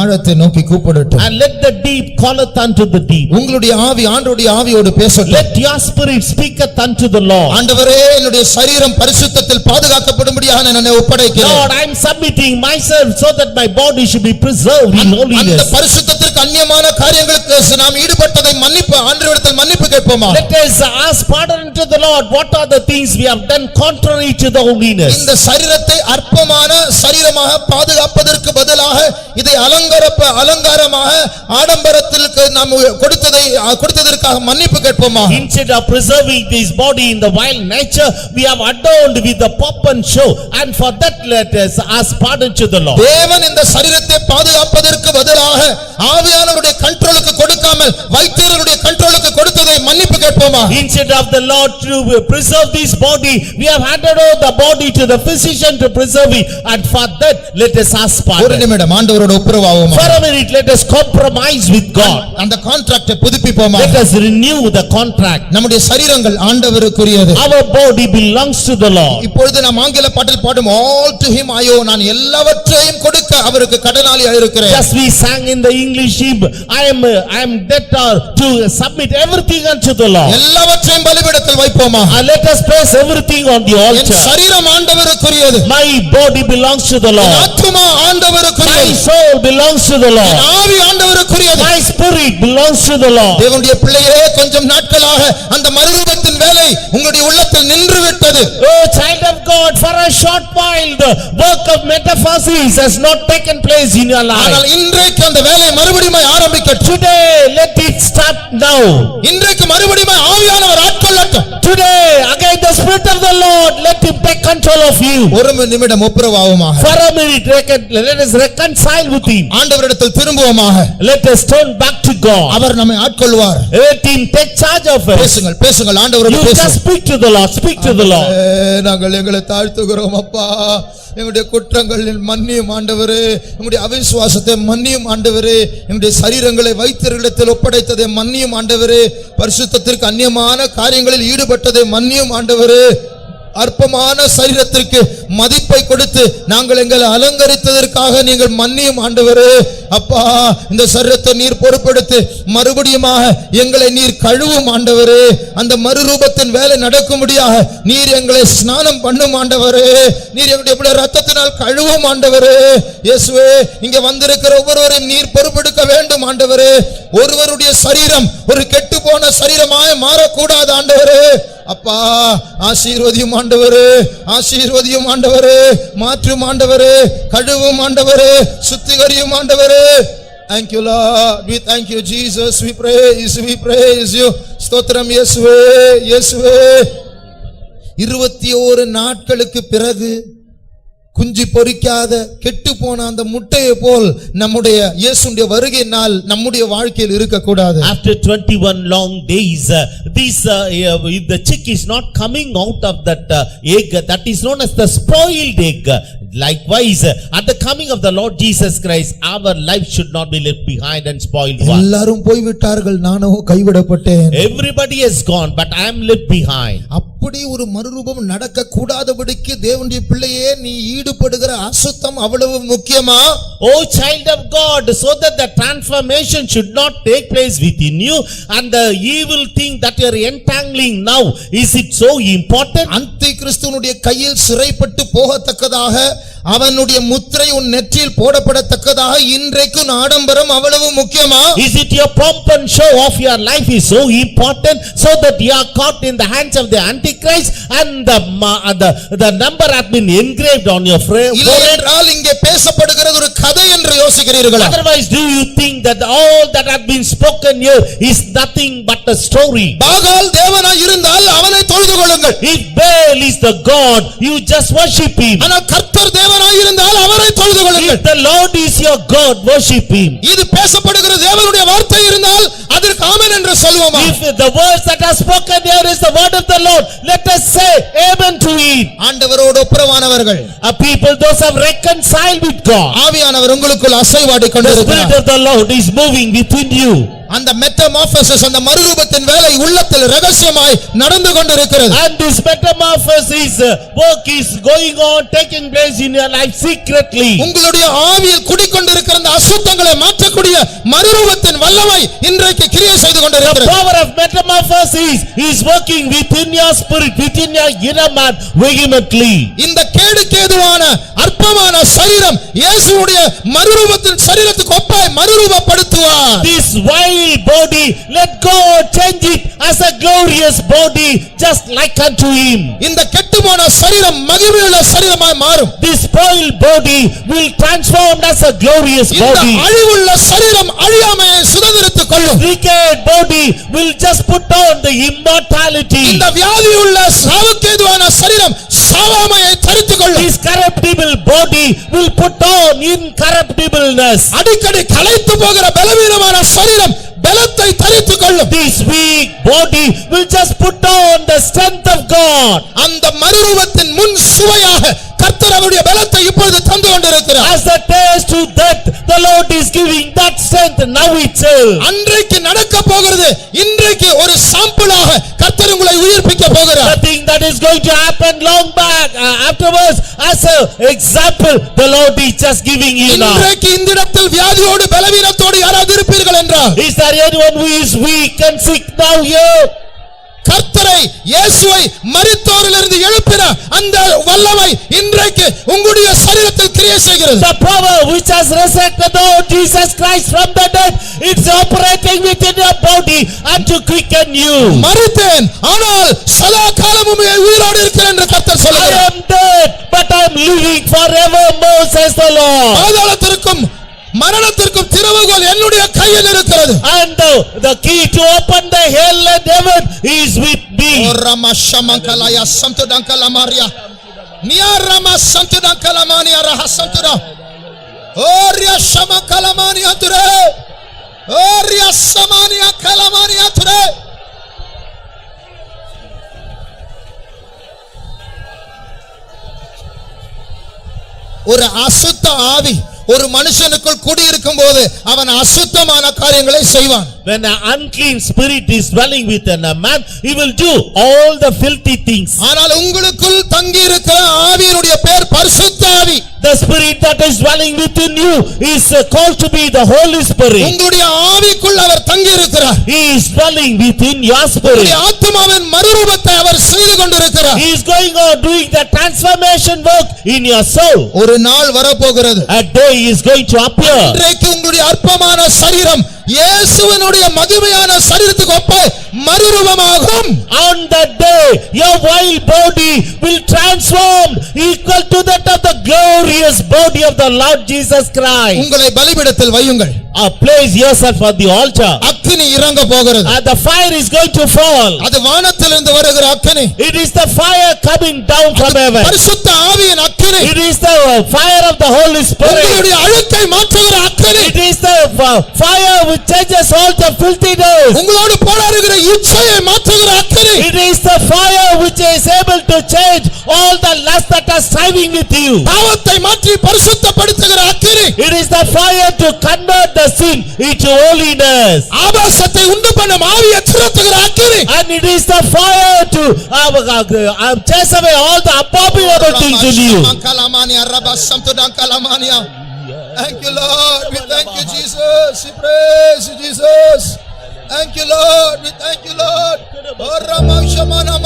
ஆழத்தை நோக்கி கூப்பிடட்டும். And let the deep calleth unto the deep. உங்களுடைய ஆவி ஆண்டவருடைய ஆவியோடு பேசட்டும். Let your spirit speaketh unto the Lord. ஆண்டவரே, என்னுடைய சரீரம் பரிசுத்தத்தில் பாதுகாக்கப்படும்படியாக நான் என்னை ஒப்படைக்கிறேன். Lord, I am submitting myself so that my body should be preserved in அந்த holiness. பரிசுத்தத்திற்கு அந்நியமான காரியங்களுக்கு நாம் ஈடுபட்டதை ஆண்டவரிடத்தில் மன்னிப்பு கேட்போமா? Let us ask pardon to the Lord. What are the things we have done contrary to the holiness? இந்த சரீரத்தை அற்பமான சரீரமாக பாதுகாப்பதற்கு பதிலாக இதை அலங்காரமாக ஆடம்பரத்திற்கு நாம் கொடுத்ததற்காக மன்னிப்பு கேட்போமா? Instead of preserving this body in the wild nature, we have adorned with the pomp and show, and for that let us ask pardon to the Lord. தேவன் இந்த சரீரத்தை பாதுகாப்பதற்கு பதிலாக ஆவியானவருடைய கண்ட்ரோலுக்கு கொடுக்காமல் வைத்தியருடைய கண்ட்ரோலுக்கு கொடுத்ததை மன்னிப்பு கேட்போமா? Instead of the Lord to preserve this body, we have handed over the body to the physician to preserve it, and for that let us ask ஒரு pardon. நிமிடம் ஆண்டவரோடு ஒப்புரவாகுமா? For a minute, let us compromise with God. அந்த கான்ட்ராக்டை புதுப்பிப்போமா? Let us renew the contract. நம்முடைய சரீரங்கள் ஆண்டவருக்குரியது. Our body belongs to the Lord. இப்பொழுது நாம் ஆங்கில பாட்டில் பாடும் all to him ஐயோ, நான் எல்லாவற்றையும் கொடுக்க அவருக்கு கடனாளியா இருக்கிறேன். Just we sang in the English hymn, I am debtor to submit everything unto the Lord. எல்லாவற்றையும் பலிபீடத்தில் வைப்போமா? Let us place everything on the N altar. சரீரம் ஆண்டவருக்குரியது. My body belongs to the N Lord. ஆத்துமா My ஆண்டவருக்குரியது. soul belongs to the N Lord. ஆவி ஆண்டவருக்குரியது. My spirit belongs to the Lord. தேவனுடைய பிள்ளையே, கொஞ்சம் நாட்களாக அந்த மறுரூபத்தின் வேலை உங்களுடைய உள்ளத்தில் நின்று விட்டது. Oh child of God, for a short while the work of metamorphosis has not taken place in your life. ஆனால் இன்றைக்கு அந்த வேலை மறுபடியும் ஆரம்பிக்கட்டும். Today let it start now. இன்றைக்கு மறுபடியும் ஆவியானவர் ஆட்கொள்ளட்டும். Today again the Spirit of the Lord, let him take control of you. ஒரு நிமிடம் ஒப்புரவாகுமாக. For a minute, let us reconcile with him. ஆண்டவரிடத்தில் திரும்புவோமாக. Let us turn back to God. அவர் நம்மை ஆட்கொள்வார். Let him take charge of us. பேசுங்கள் ஆண்டவரோடு You just பேசுங்கள். speak to the Lord, speak to the Lord. நாங்கள் எங்களை தாழ்த்துகிறோம் அப்பா. எங்களுடைய குற்றங்களில் மன்னியும் ஆண்டவரே, எங்களுடைய அவிசுவாசத்தை மன்னியும் ஆண்டவரே, எங்களுடைய சரீரங்களை வைத்தியர்களிடத்தில் ஒப்படைத்ததை மன்னியும் ஆண்டவரே, பரிசுத்தத்திற்கு அந்நியமான காரியங்களில் ஈடுபட்டதை மன்னியும் ஆண்டவரே, அற்பமான சரீரத்திற்கு மதிப்பை கொடுத்து நாங்கள் எங்களை அலங்கரித்ததற்காக நீங்கள் மன்னியும் ஆண்டவரே. அப்பா, இந்த சரீரத்தை நீர் பொறுப்பெடுத்து மறுபடியுமாக எங்களை நீர் கழுவும் ஆண்டவரே. அந்த மறுரூபத்தின் வேலை நடக்கும்படியாக நீர் எங்களை ஸ்நானம் பண்ணும் ஆண்டவரே. நீர் எங்களுடைய ரத்தத்தினால் கழுவும் ஆண்டவரே. இயேசுவே, இங்க வந்திருக்கிற ஒவ்வொருவரையும் நீர் பொறுப்பெடுக்க வேண்டும் ஆண்டவரே. ஒருவருடைய சரீரம் ஒரு கெட்டு போன சரீரமாய் மாறக்கூடாது ஆண்டவரே. அப்பா, ஆசீர்வதியும் ஆண்டவரே, ஆசீர்வதியும் ஆண்டவரே, மாற்றும் ஆண்டவரே, கழுவும் ஆண்டவரே, சுத்திகரியும் ஆண்டவரே. Thank you Lord, we thank you Jesus, we praise you. ஸ்தோத்திரம் இயேசுவே, இயேசுவே. 21 நாட்களுக்கு பிறகு குஞ்சு பொரிக்காத கெட்டு போன அந்த முட்டையை போல் நம்முடைய இயேசுடைய வருகை நாள் நம்முடைய வாழ்க்கையில் இருக்க கூடாது. After 21 long days, if the chick is not coming out of that egg, that is known as the spoiled egg. Likewise, at the coming of the Lord Jesus Christ, our life should not be left behind and spoiled one. எல்லாரும் போய்விட்டார்கள், நானோ கைவிடப்பட்டேன். Everybody has gone, but I am left behind. அப்படி ஒரு மறுரூபம் நடக்க கூடாதபடிக்கு தேவனுடைய பிள்ளையே நீ ஈடுபடுகிற அசுத்தம் அவ்வளவு முக்கியமா? O child of God, so that the transformation should not take place within you and the evil thing that you are entangling now, is it so important? அந்தி கிறிஸ்துவனுடைய கையில் சிறைப்பட்டு போகத்தக்கதாக அவனுடைய முத்திரை உன் நெற்றியில் போடப்படத்தக்கதாக இன்றைக்கு ஆடம்பரம் அவ்வளவு முக்கியமா? Is it your pomp and show of your life is so important so that you are caught in the hands of the Antichrist and the number has been engraved on your forehead? இல்லை என்றால் இங்கே பேசப்படுகிறது ஒரு கதை என்று யோசிக்கிறீர்களா? Otherwise, do you think that all that has been spoken here is nothing but a story? பாகால் தேவனாய் இருந்தால் அவனை தொழுது கொள்ளுங்கள். If Baal is the God, you just worship him. ஆனால் கர்த்தர் தேவனாய் இருந்தால் அவரை தொழுது கொள்ளுங்கள். If the Lord is your God, worship him. இது பேசப்படுகிற தேவனுடைய வார்த்தை இருந்தால் அதற்கு ஆமென் என்று சொல்வோமா? If the words that are spoken here is the word of the Lord, let us say amen to it. ஆண்டவரோடு ஒப்புரவானவர்கள், A people those have reconciled with God. ஆவியானவர் உங்களுக்குள் அசைவாடி The Spirit கொண்டிருக்கிறார். of the Lord is moving within you. அந்த மெட்டமார்போசிஸ், அந்த மறுரூபத்தின் வேலை உள்ளத்தில் ரகசியமாய் நடந்து கொண்டிருக்கிறது. And this metamorphosis work is going on, taking place in your life secretly. உங்களுடைய ஆவியில் குடிக்கொண்டிருக்கிற அந்த அசுத்தங்களை மாற்றக்கூடிய மறுரூபத்தின் வல்லமை இன்றைக்கு கிரியை செய்து The கொண்டிருக்கிறது. power of metamorphosis is working within your spirit, within your inner man vehemently. இந்த கேடுக்கேதுவான அற்பமான சரீரம் இயேசுவுடைய மறுரூபத்தின் சரீரத்துக்கு ஒப்பாய் மறுரூபப்படுத்துவார். This vile body, let God change it as a glorious body, just like unto him. இந்த கெட்டுப்போன சரீரம் மகிமையுள்ள சரீரமாய் மாறும். This spoiled body will transform as a glorious இந்த body. அழிவுள்ள சரீரம் அழியாமையை சுதந்திரித்துக் கொள்ளும். Wicked body will just put on the immortality. இந்த வியாதியுள்ள சாவுக்கேதுவான சரீரம் சாவாமையை தரித்துக் கொள்ளும். This corruptible body will put on incorruptibleness. அடிக்கடி களைத்து போகிற பலவீனமான சரீரம் பலத்தை தரித்துக் கொள்ளும். This weak body will just put on the strength of God. அந்த மறுரூபத்தின் முன் சுவையாக கர்த்தர் அவருடைய பலத்தை இப்பொழுது தந்து கொண்டிருக்கிறார். As the taste to that, the Lord is giving that strength now itself. அன்றைக்கு நடக்க போகிறது இன்றைக்கு ஒரு சாம்பிளாக கர்த்தர் உங்களை உயிர்ப்பிக்க போகிறார். The thing that is going to happen long back afterwards, as a example, the Lord is just giving you now. இன்றைக்கு இந்த இடத்தில் வியாதியோடு பலவீனத்தோடு யாராவது இருப்பீர்கள் என்றால், Is there anyone who is weak and sick now here? கர்த்தரை இயேசுவை மரித்தோரிலிருந்து எழுப்பின அந்த வல்லமை இன்றைக்கு உங்களுடைய சரீரத்தில் கிரியை செய்கிறது. The power which has resurrected the Lord Jesus Christ from the dead, it's operating within your body and to quicken you. மரித்தேன் ஆனால் சதா காலமும் உயிரோடு இருக்கிறேன் என்று கர்த்தர் I சொல்கிறார். am dead, but I am living forevermore, says the Lord. பாதாளத்திற்கும் மரணத்திற்கும் திறவுகோல் என்னுடைய கையில் இருக்கிறது. And the key to open the hell and heaven is with me. O Rama Shamakalaya Santudankala Maria Nia Rama Santudankalamania Raha Santuda O Ria Shamakalamania Ture O Ria Samania Kalamania Ture. ஒரு அசுத்த ஆவி ஒரு மனுஷனுக்குள் குடியிருக்கும் போது அவன் அசுத்தமான காரியங்களை செய்வான். When an unclean spirit is dwelling within a man, he will do all the filthy things. ஆனால் உங்களுக்குள் தங்கி இருக்கிற ஆவியினுடைய பெயர் பரிசுத்த ஆவி. The spirit that is dwelling within you is called to be the Holy Spirit. உங்களுடைய ஆவிக்குள் அவர் தங்கி இருக்கிறார். He is dwelling within your spirit. உங்களுடைய ஆத்துமாவின் மறுரூபத்தை அவர் செய்து கொண்டிருக்கிறார். He is going on doing the transformation work in your soul. ஒரு நாள் வரப்போகிறது. A day is going to appear. இன்றைக்கு உங்களுடைய அற்பமான சரீரம் இயேசுவினுடைய மகிமையான சரீரத்துக்கு ஒப்பாய் மறுரூபமாகும். On that day, your vile body will transform equal to that of the glorious body of the Lord Jesus Christ. உங்களை பலிபீடத்தில் வையுங்கள். Place yourself on the altar. அக்கினி இறங்க போகிறது. And the fire is going to fall. அது வானத்திலிருந்து வருகிற அக்கினி. It is the fire coming down from heaven. பரிசுத்த ஆவியின் அக்கினி. It is the fire of the Holy Spirit. உங்களுடைய அழுக்கை மாற்றுகிற அக்கினி. It is the fire which changes all the filthiness. உங்களோடு போராடுகிற இச்சையை மாற்றுகிற அக்கினி. It is the fire which is able to change all the lust that are striving with you. பாவத்தை மாற்றி பரிசுத்தப்படுத்துகிற அக்கினி. It is the fire to convert the sin into holiness. ஆபாசத்தை உண்டு பண்ணும் ஆவியை துரத்துகிற அக்கினி. And it is the fire to chase away all the abominable things in you. Thank you, Lord. We thank you, Jesus. We praise you, Jesus. Thank you, Lord. We thank you, Lord. Oh, Ramah Shamana